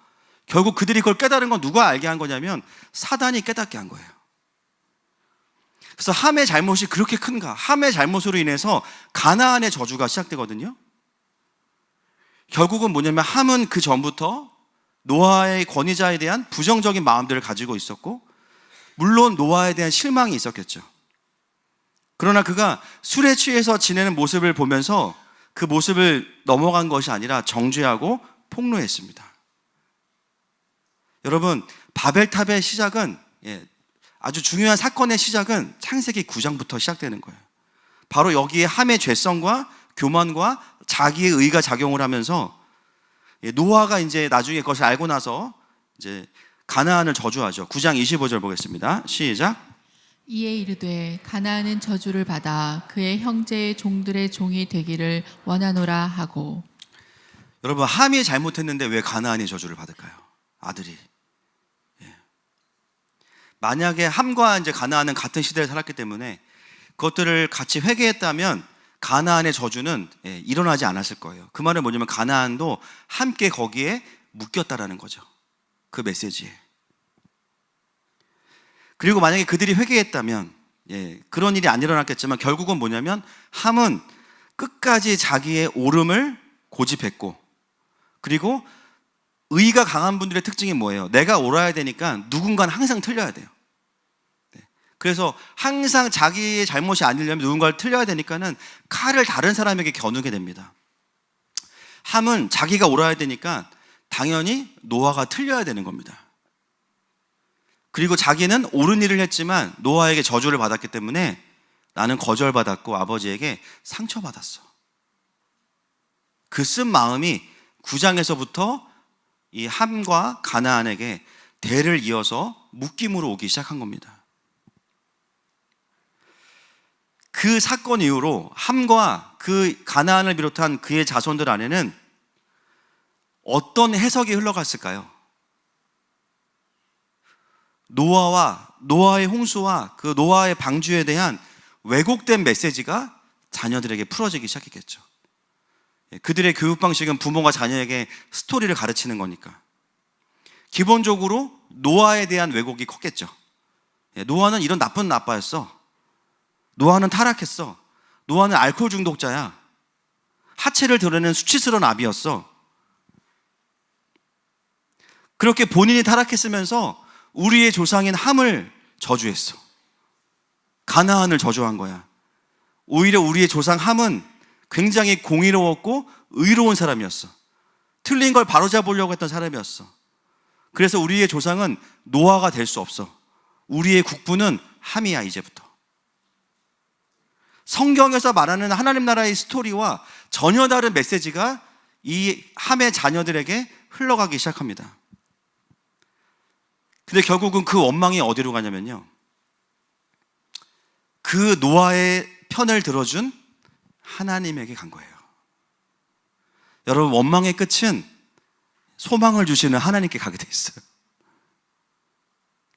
결국 그들이 그걸 깨달은 건 누가 알게 한 거냐면 사단이 깨닫게 한 거예요. 그래서 함의 잘못이 그렇게 큰가? 함의 잘못으로 인해서 가나안의 저주가 시작되거든요. 결국은 뭐냐면 함은 그 전부터 노아의 권위자에 대한 부정적인 마음들을 가지고 있었고, 물론 노아에 대한 실망이 있었겠죠. 그러나 그가 술에 취해서 지내는 모습을 보면서 그 모습을 넘어간 것이 아니라 정죄하고 폭로했습니다. 여러분, 바벨탑의 시작은, 아주 중요한 사건의 시작은 창세기 9장부터 시작되는 거예요. 바로 여기에 함의 죄성과 교만과 자기의 의가 작용을 하면서 노아가 이제 나중에 그것을 알고 나서 이제 가나안을 저주하죠. 9장 25절 보겠습니다. 시작. 이에 이르되 가나안은 저주를 받아 그의 형제의 종들의 종이 되기를 원하노라 하고. 여러분, 함이 잘못했는데 왜 가나안이 저주를 받을까요? 아들이. 만약에 함과 이제 가나안은 같은 시대를 살았기 때문에 그것들을 같이 회개했다면 가나안의 저주는 일어나지 않았을 거예요. 그 말은 뭐냐면 가나안도 함께 거기에 묶였다라는 거죠. 그 메시지에. 그리고 만약에 그들이 회개했다면 그런 일이 안 일어났겠지만 결국은 뭐냐면 함은 끝까지 자기의 옳음을 고집했고, 그리고 의가 강한 분들의 특징이 뭐예요? 내가 옳아야 되니까 누군가는 항상 틀려야 돼요. 그래서 항상 자기의 잘못이 아니려면 누군가를 틀려야 되니까는 칼을 다른 사람에게 겨누게 됩니다. 함은 자기가 옳아야 되니까 당연히 노아가 틀려야 되는 겁니다. 그리고 자기는 옳은 일을 했지만 노아에게 저주를 받았기 때문에 나는 거절받았고 아버지에게 상처받았어. 그 쓴 마음이 9장에서부터 이 함과 가나안에게 대를 이어서 묶임으로 오기 시작한 겁니다. 그 사건 이후로 함과 그 가나안을 비롯한 그의 자손들 안에는 어떤 해석이 흘러갔을까요? 노아의 홍수와 그 노아의 방주에 대한 왜곡된 메시지가 자녀들에게 풀어지기 시작했겠죠. 그들의 교육 방식은 부모가 자녀에게 스토리를 가르치는 거니까. 기본적으로 노아에 대한 왜곡이 컸겠죠. 노아는 이런 나쁜 아빠였어. 노아는 타락했어. 노아는 알코올 중독자야. 하체를 드러내는 수치스러운 아비였어. 그렇게 본인이 타락했으면서 우리의 조상인 함을 저주했어. 가나안을 저주한 거야. 오히려 우리의 조상 함은 굉장히 공의로웠고 의로운 사람이었어. 틀린 걸 바로잡으려고 했던 사람이었어. 그래서 우리의 조상은 노아가 될 수 없어. 우리의 국부는 함이야, 이제부터. 성경에서 말하는 하나님 나라의 스토리와 전혀 다른 메시지가 이 함의 자녀들에게 흘러가기 시작합니다. 근데 결국은 그 원망이 어디로 가냐면요, 그 노아의 편을 들어준 하나님에게 간 거예요. 여러분, 원망의 끝은 소망을 주시는 하나님께 가게 돼 있어요.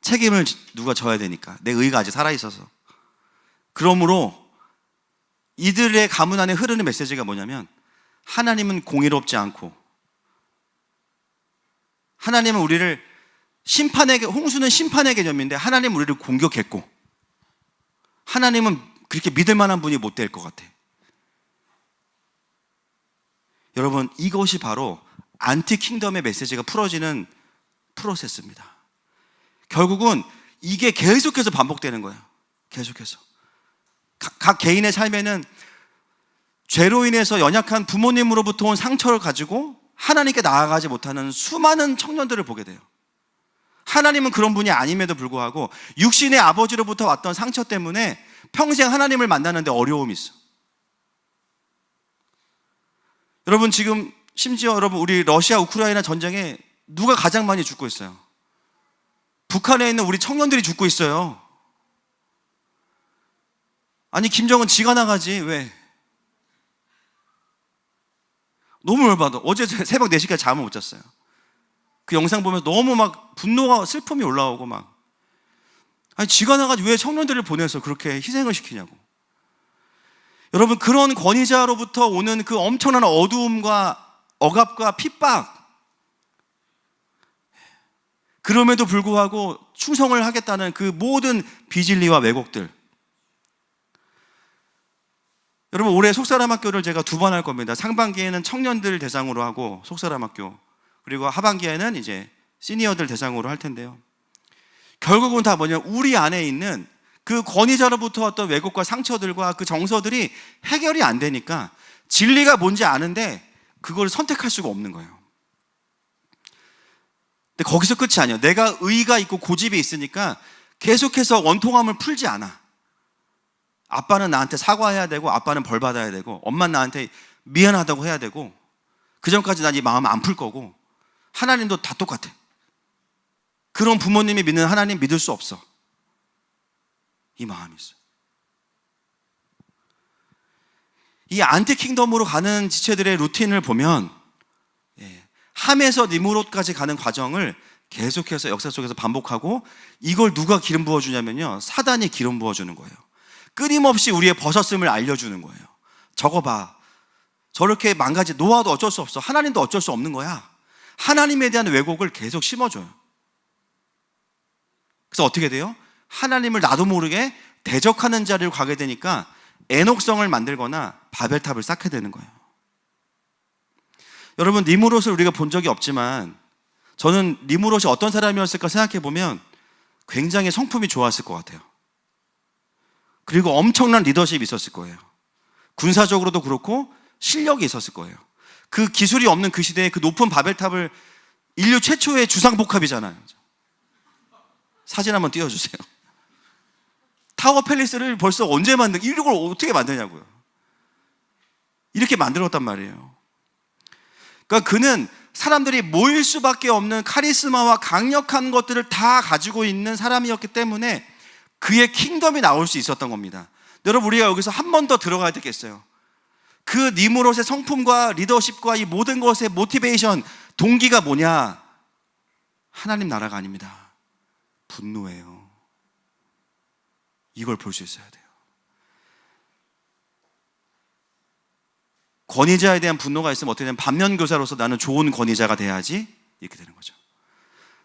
책임을 누가 져야 되니까. 내 의가 아직 살아있어서. 그러므로 이들의 가문 안에 흐르는 메시지가 뭐냐면 하나님은 공의롭지 않고, 하나님은 우리를 홍수는 심판의 개념인데 하나님은 우리를 공격했고, 하나님은 그렇게 믿을 만한 분이 못 될 것 같아. 여러분, 이것이 바로 안티 킹덤의 메시지가 풀어지는 프로세스입니다. 결국은 이게 계속해서 반복되는 거예요. 계속해서. 각 개인의 삶에는 죄로 인해서 연약한 부모님으로부터 온 상처를 가지고 하나님께 나아가지 못하는 수많은 청년들을 보게 돼요. 하나님은 그런 분이 아님에도 불구하고 육신의 아버지로부터 왔던 상처 때문에 평생 하나님을 만나는데 어려움이 있어. 여러분, 지금 심지어 여러분, 우리 러시아 우크라이나 전쟁에 누가 가장 많이 죽고 있어요? 북한에 있는 우리 청년들이 죽고 있어요. 아니, 김정은 지가 나가지 왜? 너무 열받아. 어제 새벽 4시까지 잠을 못 잤어요. 그 영상 보면서 너무 막 분노가, 슬픔이 올라오고 막, 아니 지가 나가지 왜 청년들을 보내서 그렇게 희생을 시키냐고. 여러분, 그런 권위자로부터 오는 그 엄청난 어두움과 억압과 핍박, 그럼에도 불구하고 충성을 하겠다는 그 모든 비진리와 왜곡들. 여러분, 올해 속사람학교를 제가 2번 할 겁니다. 상반기에는 청년들 대상으로 하고 속사람학교, 그리고 하반기에는 이제 시니어들 대상으로 할 텐데요. 결국은 다 뭐냐, 우리 안에 있는 그 권위자로부터 어떤 왜곡과 상처들과 그 정서들이 해결이 안 되니까 진리가 뭔지 아는데 그걸 선택할 수가 없는 거예요. 근데 거기서 끝이 아니에요. 내가 의의가 있고 고집이 있으니까 계속해서 원통함을 풀지 않아. 아빠는 나한테 사과해야 되고, 아빠는 벌 받아야 되고, 엄마는 나한테 미안하다고 해야 되고, 그 전까지 난 이 마음 안 풀 거고, 하나님도 다 똑같아. 그런 부모님이 믿는 하나님 믿을 수 없어. 이 마음이 있어요. 이 안티킹덤으로 가는 지체들의 루틴을 보면 함에서 니무롯까지 가는 과정을 계속해서 역사 속에서 반복하고, 이걸 누가 기름 부어주냐면요, 사단이 기름 부어주는 거예요. 끊임없이 우리의 벗었음을 알려주는 거예요. 저거 봐, 저렇게 망가지. 노아도 어쩔 수 없어. 하나님도 어쩔 수 없는 거야. 하나님에 대한 왜곡을 계속 심어줘요. 그래서 어떻게 돼요? 하나님을 나도 모르게 대적하는 자리를 가게 되니까 애녹성을 만들거나 바벨탑을 쌓게 되는 거예요. 여러분, 니무롯을 우리가 본 적이 없지만 저는 니무롯이 어떤 사람이었을까 생각해 보면 굉장히 성품이 좋았을 것 같아요. 그리고 엄청난 리더십이 있었을 거예요. 군사적으로도 그렇고 실력이 있었을 거예요. 그 기술이 없는 그 시대에 그 높은 바벨탑을, 인류 최초의 주상복합이잖아요. 사진 한번 띄워주세요. 타워 팰리스를 벌써 언제 이걸 어떻게 만드냐고요. 이렇게 만들었단 말이에요. 그러니까 그는 사람들이 모일 수밖에 없는 카리스마와 강력한 것들을 다 가지고 있는 사람이었기 때문에 그의 킹덤이 나올 수 있었던 겁니다. 여러분, 우리가 여기서 한 번 더 들어가야 되겠어요. 그 니무롯의 성품과 리더십과 이 모든 것의 모티베이션, 동기가 뭐냐? 하나님 나라가 아닙니다. 분노예요. 이걸 볼 수 있어야 돼요. 권위자에 대한 분노가 있으면 어떻게 되냐면, 반면교사로서 나는 좋은 권위자가 돼야지, 이렇게 되는 거죠.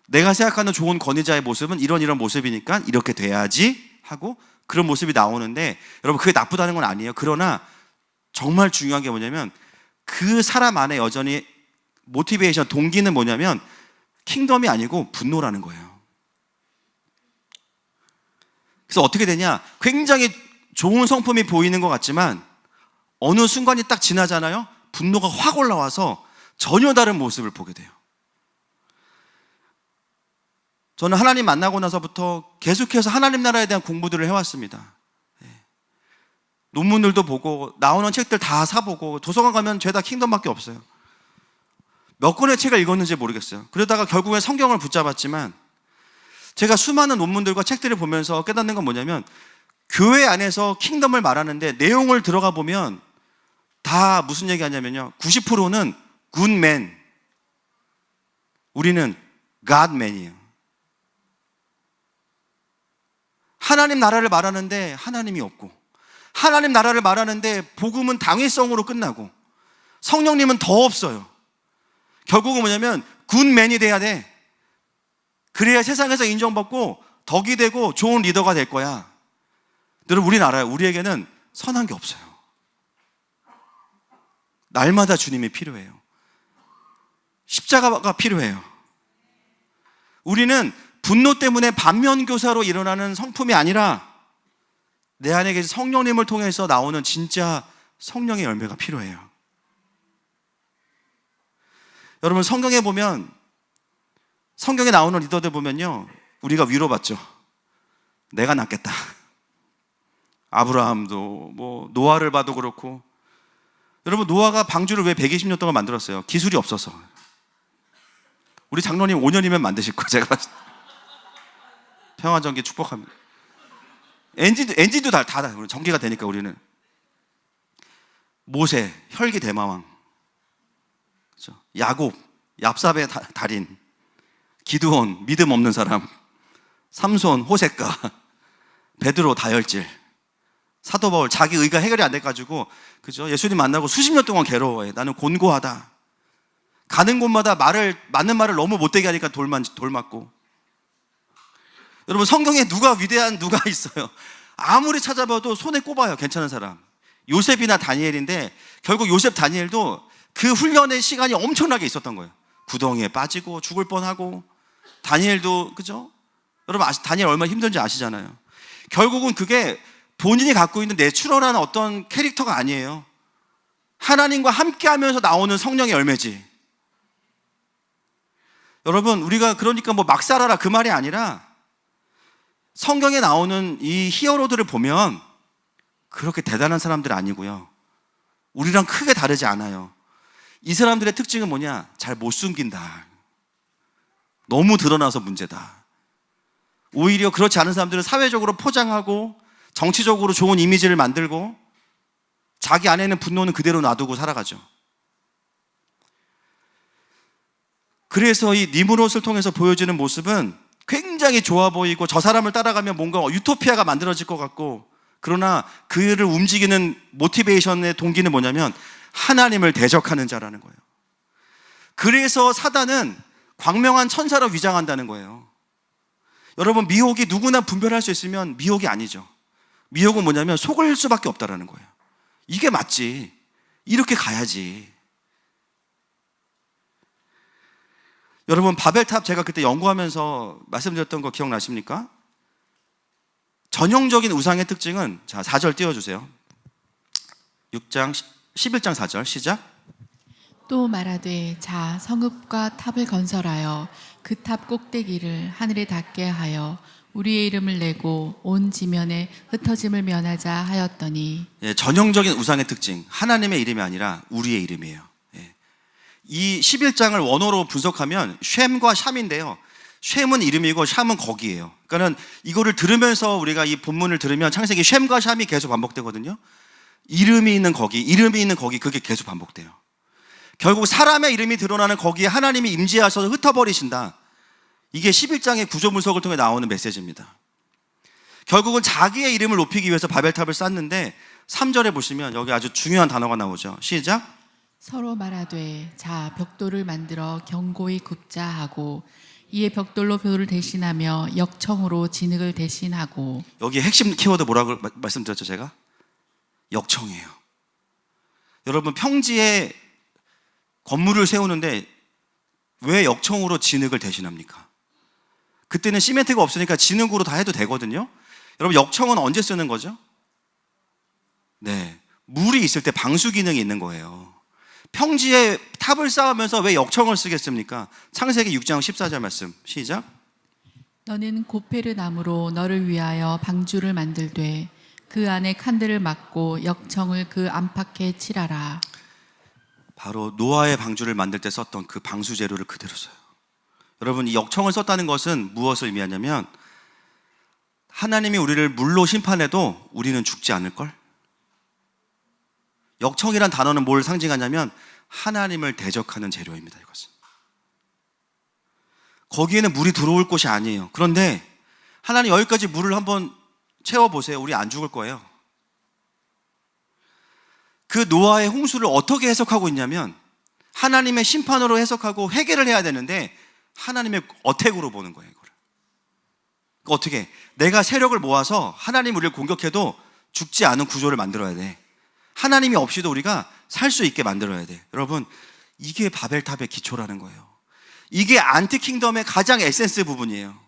내가 생각하는 좋은 권위자의 모습은 이런 모습이니까 이렇게 돼야지 하고, 그런 모습이 나오는데, 여러분, 그게 나쁘다는 건 아니에요. 그러나 정말 중요한 게 뭐냐면, 그 사람 안에 여전히 모티베이션, 동기는 뭐냐면 킹덤이 아니고 분노라는 거예요. 그래서 어떻게 되냐, 굉장히 좋은 성품이 보이는 것 같지만 어느 순간이 딱 지나잖아요. 분노가 확 올라와서 전혀 다른 모습을 보게 돼요. 저는 하나님 만나고 나서부터 계속해서 하나님 나라에 대한 공부들을 해왔습니다. 논문들도 보고, 나오는 책들 다 사보고, 도서관 가면 죄다 킹덤밖에 없어요. 몇 권의 책을 읽었는지 모르겠어요. 그러다가 결국엔 성경을 붙잡았지만, 제가 수많은 논문들과 책들을 보면서 깨닫는 건 뭐냐면, 교회 안에서 킹덤을 말하는데 내용을 들어가 보면 다 무슨 얘기 하냐면요, 90%는 굿맨, 우리는 갓맨이에요. 하나님 나라를 말하는데 하나님이 없고, 하나님 나라를 말하는데 복음은 당위성으로 끝나고, 성령님은 더 없어요. 결국은 뭐냐면 굿맨이 돼야 돼. 그래야 세상에서 인정받고 덕이 되고 좋은 리더가 될 거야. 여러분, 우리는 알아요. 우리에게는 선한 게 없어요. 날마다 주님이 필요해요. 십자가가 필요해요. 우리는 분노 때문에 반면교사로 일어나는 성품이 아니라 내 안에 계신 성령님을 통해서 나오는 진짜 성령의 열매가 필요해요. 여러분, 성경에 보면, 성경에 나오는 리더들 보면요, 우리가 위로받죠. 내가 낫겠다. 아브라함도 뭐 노아를 봐도 그렇고. 여러분, 노아가 방주를 왜 120년 동안 만들었어요? 기술이 없어서. 우리 장로님 5년이면 만드실 거예요. 제가 봤을 때. 평화전기 축복합니다. 엔진도 다 전기가 되니까. 우리는 모세, 혈기 대마왕, 그렇죠? 야곱, 얍삽의 달인, 기드온, 믿음 없는 사람, 삼손, 호색가, 베드로, 다혈질. 사도 바울 자기 의가 해결이 안 돼가지고 그죠? 예수님 만나고 수십 년 동안 괴로워해. 나는 곤고하다. 가는 곳마다 맞는 말을 너무 못되게 하니까 돌 맞고. 여러분, 성경에 누가 위대한 누가 있어요? 아무리 찾아봐도 손에 꼽아요. 괜찮은 사람. 요셉이나 다니엘인데 결국 요셉 다니엘도 그 훈련의 시간이 엄청나게 있었던 거예요. 구덩이에 빠지고 죽을 뻔하고. 다니엘도 그죠? 여러분 다니엘 얼마나 힘든지 아시잖아요. 결국은 그게 본인이 갖고 있는 내추럴한 어떤 캐릭터가 아니에요. 하나님과 함께하면서 나오는 성령의 열매지. 여러분, 우리가 그러니까 뭐 막 살아라 그 말이 아니라 성경에 나오는 이 히어로들을 보면 그렇게 대단한 사람들 아니고요. 우리랑 크게 다르지 않아요. 이 사람들의 특징은 뭐냐? 잘 못 숨긴다. 너무 드러나서 문제다. 오히려 그렇지 않은 사람들은 사회적으로 포장하고 정치적으로 좋은 이미지를 만들고 자기 안에 있는 분노는 그대로 놔두고 살아가죠. 그래서 이 니므롯을 통해서 보여지는 모습은 굉장히 좋아 보이고 저 사람을 따라가면 뭔가 유토피아가 만들어질 것 같고, 그러나 그를 움직이는 모티베이션의 동기는 뭐냐면 하나님을 대적하는 자라는 거예요. 그래서 사단은 광명한 천사로 위장한다는 거예요. 여러분, 미혹이 누구나 분별할 수 있으면 미혹이 아니죠. 미혹은 뭐냐면 속을 수밖에 없다라는 거예요. 이게 맞지. 이렇게 가야지. 여러분, 바벨탑 제가 그때 연구하면서 말씀드렸던 거 기억나십니까? 전형적인 우상의 특징은, 자, 4절 띄워주세요. 11장 4절 시작. 또 말하되 자 성읍과 탑을 건설하여 그 탑 꼭대기를 하늘에 닿게 하여 우리의 이름을 내고 온 지면에 흩어짐을 면하자 하였더니. 예, 전형적인 우상의 특징, 하나님의 이름이 아니라 우리의 이름이에요. 예. 이 11장을 원어로 분석하면 쉔과 샴인데요, 쉔은 이름이고 샴은 거기예요. 그러니까 이거를 들으면서 우리가 이 본문을 들으면 창세기 쉔과 샴이 계속 반복되거든요. 이름이 있는 거기, 이름이 있는 거기, 그게 계속 반복돼요. 결국 사람의 이름이 드러나는 거기에 하나님이 임재하셔서 흩어버리신다. 이게 11장의 구조 분석을 통해 나오는 메시지입니다. 결국은 자기의 이름을 높이기 위해서 바벨탑을 쌓는데 3절에 보시면 여기 아주 중요한 단어가 나오죠. 시작. 서로 말하되 자 벽돌을 만들어 견고히 굽자 하고 이에 벽돌로 벽을 대신하며 역청으로 진흙을 대신하고. 여기 핵심 키워드 뭐라고 말씀드렸죠 제가? 역청이에요. 여러분, 평지에 건물을 세우는데 왜 역청으로 진흙을 대신합니까? 그때는 시멘트가 없으니까 진흙으로 다 해도 되거든요. 여러분, 역청은 언제 쓰는 거죠? 네, 물이 있을 때 방수 기능이 있는 거예요. 평지에 탑을 쌓으면서 왜 역청을 쓰겠습니까? 창세기 6장 14절 말씀 시작. 너는 고페르 나무로 너를 위하여 방주를 만들되 그 안에 칸들을 막고 역청을 그 안팎에 칠하라. 바로 노아의 방주를 만들 때 썼던 그 방수 재료를 그대로 써요. 여러분, 이 역청을 썼다는 것은 무엇을 의미하냐면 하나님이 우리를 물로 심판해도 우리는 죽지 않을걸? 역청이란 단어는 뭘 상징하냐면 하나님을 대적하는 재료입니다. 이것은 거기에는 물이 들어올 곳이 아니에요. 그런데 하나님 여기까지 물을 한번 채워보세요. 우리 안 죽을 거예요. 그 노아의 홍수를 어떻게 해석하고 있냐면 하나님의 심판으로 해석하고 회개를 해야 되는데 하나님의 어택으로 보는 거예요. 이거를. 그러니까 어떻게? 내가 세력을 모아서 하나님 우리를 공격해도 죽지 않은 구조를 만들어야 돼. 하나님이 없이도 우리가 살 수 있게 만들어야 돼. 여러분, 이게 바벨탑의 기초라는 거예요. 이게 안티킹덤의 가장 에센스 부분이에요.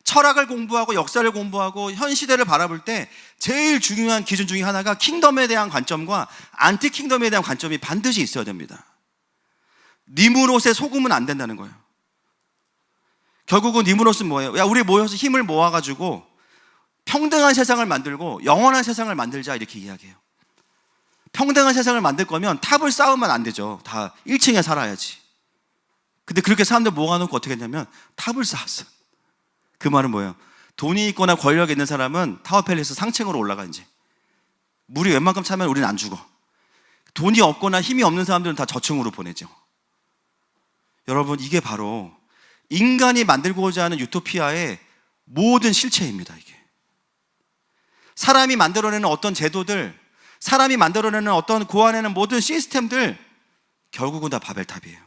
철학을 공부하고 역사를 공부하고 현 시대를 바라볼 때 제일 중요한 기준 중에 하나가 킹덤에 대한 관점과 안티킹덤에 대한 관점이 반드시 있어야 됩니다. 니므롯의 속으면 안 된다는 거예요. 결국은 니므롯은 뭐예요? 야, 우리 모여서 힘을 모아가지고 평등한 세상을 만들고 영원한 세상을 만들자, 이렇게 이야기해요. 평등한 세상을 만들 거면 탑을 쌓으면 안 되죠. 다 1층에 살아야지. 근데 그렇게 사람들 모아놓고 어떻게 했냐면 탑을 쌓았어. 그 말은 뭐예요? 돈이 있거나 권력이 있는 사람은 타워팰리스 상층으로 올라가. 이제 물이 웬만큼 차면 우리는 안 죽어. 돈이 없거나 힘이 없는 사람들은 다 저층으로 보내죠. 여러분, 이게 바로 인간이 만들고자 하는 유토피아의 모든 실체입니다. 이게 사람이 만들어내는 어떤 제도들, 사람이 만들어내는 어떤 고안해낸 모든 시스템들 결국은 다 바벨탑이에요.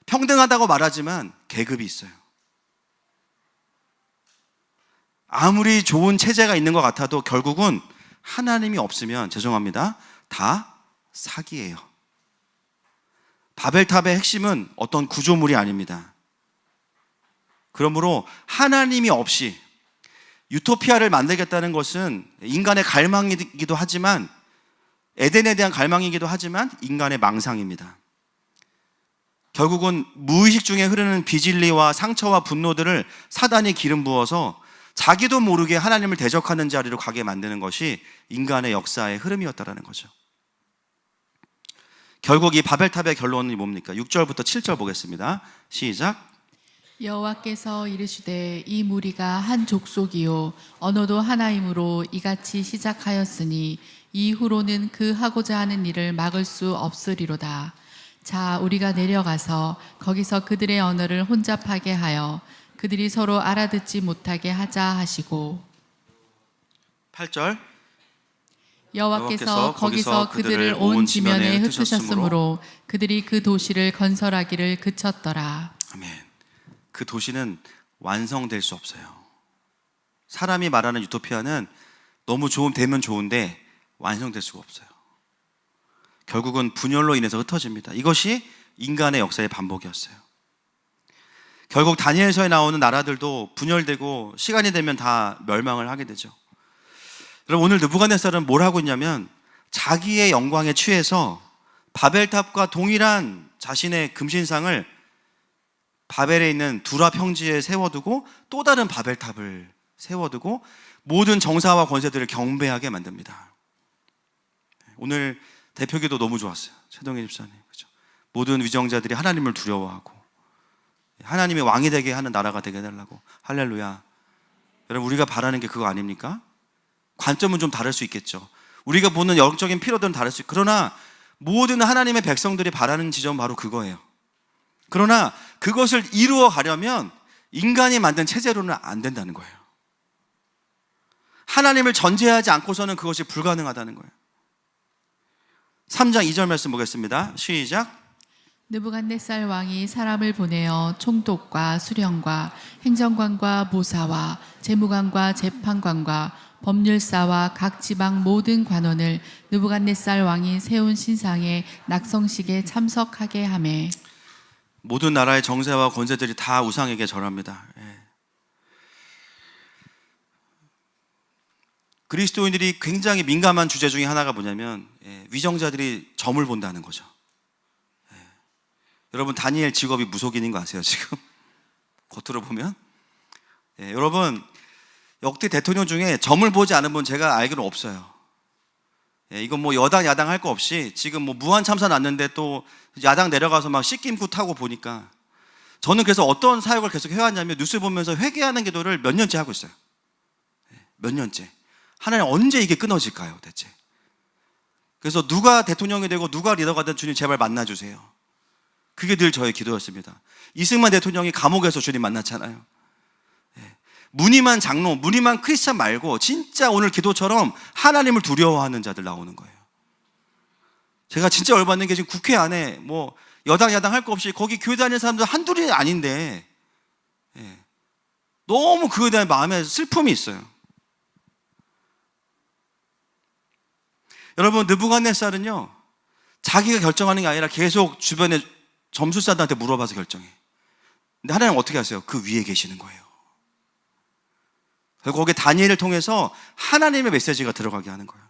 평등하다고 말하지만 계급이 있어요. 아무리 좋은 체제가 있는 것 같아도 결국은 하나님이 없으면 죄송합니다, 다 사기예요. 바벨탑의 핵심은 어떤 구조물이 아닙니다. 그러므로 하나님이 없이 유토피아를 만들겠다는 것은 인간의 갈망이기도 하지만, 에덴에 대한 갈망이기도 하지만 인간의 망상입니다. 결국은 무의식 중에 흐르는 비진리와 상처와 분노들을 사단이 기름 부어서 자기도 모르게 하나님을 대적하는 자리로 가게 만드는 것이 인간의 역사의 흐름이었다라는 거죠. 결국 이 바벨탑의 결론이 뭡니까? 6절부터 7절 보겠습니다. 시작. 여호와께서 이르시되 이 무리가 한 족속이요 언어도 하나이므로 이같이 시작하였으니 이후로는 그 하고자 하는 일을 막을 수 없으리로다. 자, 우리가 내려가서 거기서 그들의 언어를 혼잡하게 하여 그들이 서로 알아듣지 못하게 하자 하시고, 8절. 여호와께서 거기서 그들을 온 지면에 흩으셨으므로 그들이 그 도시를 건설하기를 그쳤더라. 아멘. 그 도시는 완성될 수 없어요. 사람이 말하는 유토피아는 너무 되면 좋은데 완성될 수가 없어요. 결국은 분열로 인해서 흩어집니다. 이것이 인간의 역사의 반복이었어요. 결국 다니엘서에 나오는 나라들도 분열되고 시간이 되면 다 멸망을 하게 되죠. 여러분, 오늘 느부갓네살은 뭘 하고 있냐면 자기의 영광에 취해서 바벨탑과 동일한 자신의 금신상을 바벨에 있는 두라 평지에 세워두고 또 다른 바벨탑을 세워두고 모든 정사와 권세들을 경배하게 만듭니다. 오늘 대표기도 너무 좋았어요. 최동희 집사님, 그렇죠? 모든 위정자들이 하나님을 두려워하고 하나님의 왕이 되게 하는 나라가 되게 해달라고. 할렐루야. 여러분, 우리가 바라는 게 그거 아닙니까? 관점은 좀 다를 수 있겠죠. 우리가 보는 영적인 필요들은 다를 수 있고, 그러나 모든 하나님의 백성들이 바라는 지점은 바로 그거예요. 그러나 그것을 이루어 가려면 인간이 만든 체제로는 안 된다는 거예요. 하나님을 전제하지 않고서는 그것이 불가능하다는 거예요. 3장 2절 말씀 보겠습니다. 시작. 느부갓네살 왕이 사람을 보내어 총독과 수령과 행정관과 모사와 재무관과 재판관과 법률사와 각 지방 모든 관원을 느부갓네살 왕이 세운 신상의 낙성식에 참석하게 하매, 모든 나라의 정세와 권세들이 다 우상에게 절합니다. 그리스도인들이 굉장히 민감한 주제 중에 하나가 뭐냐면 위정자들이 점을 본다는 거죠. 여러분, 다니엘 직업이 무속인인 거 아세요 지금? 겉으로 보면. 여러분, 역대 대통령 중에 점을 보지 않은 분 제가 알기로 없어요. 이건 뭐 여당 야당 할 거 없이 지금 뭐 무한 참사 났는데 또 야당 내려가서 막 씻김구 타고 보니까, 저는 그래서 어떤 사역을 계속 해왔냐면 뉴스 보면서 회개하는 기도를 몇 년째 하고 있어요. 몇 년째. 하나님, 언제 이게 끊어질까요 대체? 그래서 누가 대통령이 되고 누가 리더가 되든 주님 제발 만나주세요. 그게 늘 저의 기도였습니다. 이승만 대통령이 감옥에서 주님 만났잖아요. 무늬만 장로, 무늬만 크리스찬 말고 진짜 오늘 기도처럼 하나님을 두려워하는 자들 나오는 거예요. 제가 진짜 열받는 게 지금 국회 안에 뭐 여당 야당 할 거 없이 거기 교회 다니는 사람들 한둘이 아닌데 너무 그거에 대한 마음에 슬픔이 있어요. 여러분, 느부갓네살은요 자기가 결정하는 게 아니라 계속 주변에 점술사들한테 물어봐서 결정해. 근데 하나님 어떻게 하세요? 그 위에 계시는 거예요. 그리고 거기에 다니엘을 통해서 하나님의 메시지가 들어가게 하는 거예요.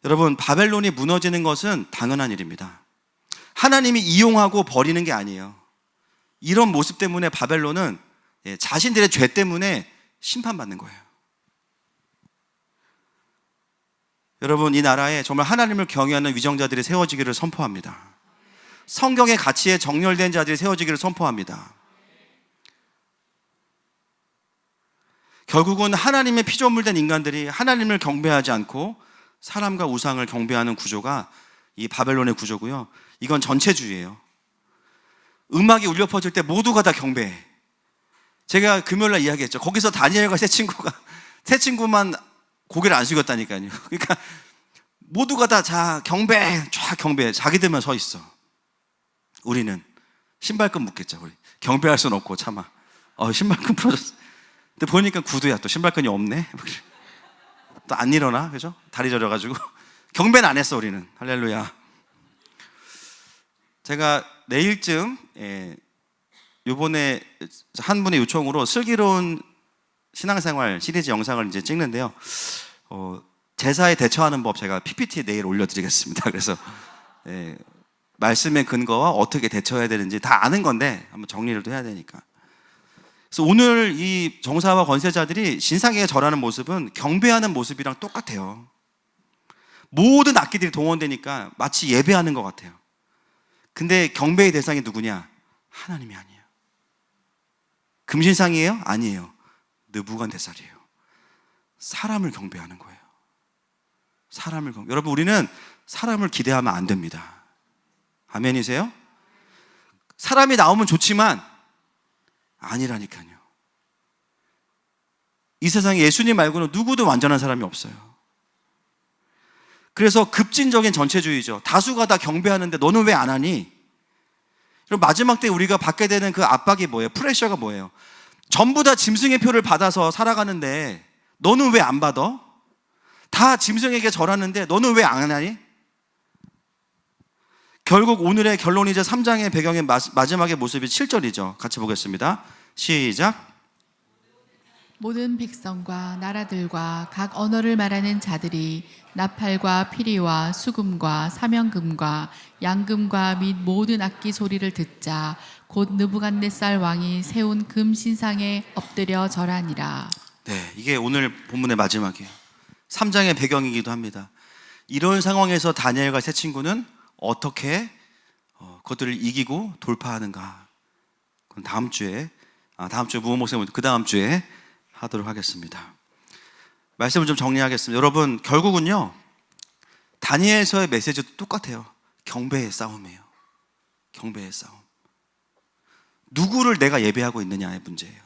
여러분, 바벨론이 무너지는 것은 당연한 일입니다. 하나님이 이용하고 버리는 게 아니에요. 이런 모습 때문에 바벨론은 자신들의 죄 때문에 심판받는 거예요. 여러분, 이 나라에 정말 하나님을 경외하는 위정자들이 세워지기를 선포합니다. 성경의 가치에 정렬된 자들이 세워지기를 선포합니다. 결국은 하나님의 피조물된 인간들이 하나님을 경배하지 않고 사람과 우상을 경배하는 구조가 이 바벨론의 구조고요. 이건 전체주의예요. 음악이 울려 퍼질 때 모두가 다 경배해. 제가 금요일날 이야기했죠. 거기서 다니엘과 세 친구만 고개를 안 숙였다니까요. 그러니까 모두가 다 자 경배, 쫙 경배, 자기들만 서 있어. 우리는 신발끈 묶겠죠. 우리 경배할 수는 없고 참아. 신발끈 풀어졌어. 근데 보니까 구두야, 또 신발끈이 없네. 또 안 일어나, 그죠? 다리 저려가지고 경배는 안 했어 우리는. 할렐루야. 제가 내일쯤 요번에 한 분의 요청으로 슬기로운 신앙생활 시리즈 영상을 이제 찍는데요. 제사에 대처하는 법 제가 PPT 내일 올려드리겠습니다. 그래서 말씀의 근거와 어떻게 대처해야 되는지 다 아는 건데 한번 정리를 또 해야 되니까. 그래서 오늘 이 정사와 권세자들이 신상에 절하는 모습은 경배하는 모습이랑 똑같아요. 모든 악기들이 동원되니까 마치 예배하는 것 같아요. 근데 경배의 대상이 누구냐? 하나님이 아니에요. 금신상이에요? 아니에요. 느부갓네살이에요. 사람을 경배하는 거예요. 여러분, 우리는 사람을 기대하면 안 됩니다. 아멘이세요? 사람이 나오면 좋지만 아니라니까요. 이 세상에 예수님 말고는 누구도 완전한 사람이 없어요. 그래서 급진적인 전체주의죠. 다수가 다 경배하는데 너는 왜 안 하니? 그럼 마지막 때 우리가 받게 되는 그 압박이 뭐예요? 프레셔가 뭐예요? 전부 다 짐승의 표를 받아서 살아가는데 너는 왜 안 받아? 다 짐승에게 절하는데 너는 왜 안 하니? 결국 오늘의 결론이자 3장의 배경의 마지막의 모습이 7절이죠. 같이 보겠습니다. 시작. 모든 백성과 나라들과 각 언어를 말하는 자들이 나팔과 피리와 수금과 사명금과 양금과 및 모든 악기 소리를 듣자 곧 느부갓네살 왕이 세운 금 신상에 엎드려 절하니라. 네, 이게 오늘 본문의 마지막이에요. 3장의 배경이기도 합니다. 이런 상황에서 다니엘과 세 친구는 어떻게 그것들을 이기고 돌파하는가? 그건 다음 주에 무은 목사님 그 다음 주에 하도록 하겠습니다. 말씀을 좀 정리하겠습니다. 여러분, 결국은요 다니엘서의 메시지도 똑같아요. 경배의 싸움이에요. 경배의 싸움. 누구를 내가 예배하고 있느냐의 문제예요.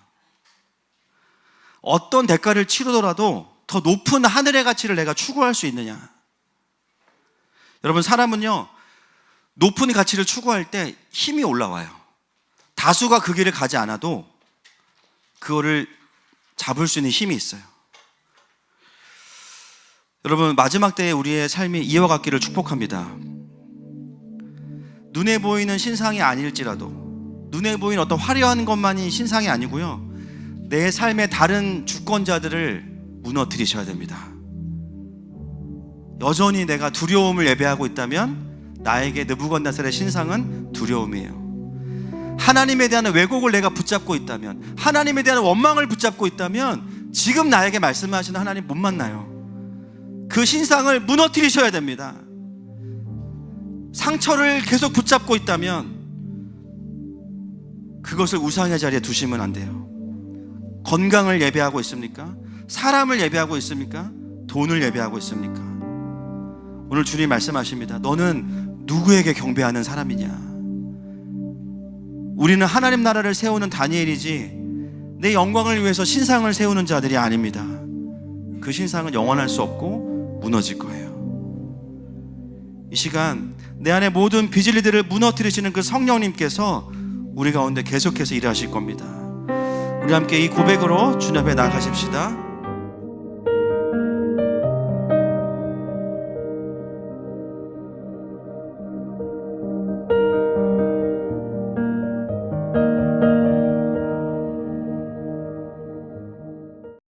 어떤 대가를 치르더라도 더 높은 하늘의 가치를 내가 추구할 수 있느냐. 여러분, 사람은요 높은 가치를 추구할 때 힘이 올라와요. 다수가 그 길을 가지 않아도 그거를 잡을 수 있는 힘이 있어요. 여러분, 마지막 때에 우리의 삶이 이와 같기를 축복합니다. 눈에 보이는 신상이 아닐지라도, 눈에 보이는 어떤 화려한 것만이 신상이 아니고요, 내 삶의 다른 주권자들을 무너뜨리셔야 됩니다. 여전히 내가 두려움을 예배하고 있다면 나에게 느부갓네살의 신상은 두려움이에요. 하나님에 대한 왜곡을 내가 붙잡고 있다면, 하나님에 대한 원망을 붙잡고 있다면 지금 나에게 말씀하시는 하나님 못 만나요. 그 신상을 무너뜨리셔야 됩니다. 상처를 계속 붙잡고 있다면 그것을 우상의 자리에 두시면 안 돼요. 건강을 예배하고 있습니까? 사람을 예배하고 있습니까? 돈을 예배하고 있습니까? 오늘 주님 말씀하십니다. 너는 누구에게 경배하는 사람이냐? 우리는 하나님 나라를 세우는 다니엘이지 내 영광을 위해서 신상을 세우는 자들이 아닙니다. 그 신상은 영원할 수 없고 무너질 거예요. 이 시간 내 안에 모든 비질리들을 무너뜨리시는 그 성령님께서 우리 가운데 계속해서 일하실 겁니다. 우리 함께 이 고백으로 주님 앞에 나아가십시다.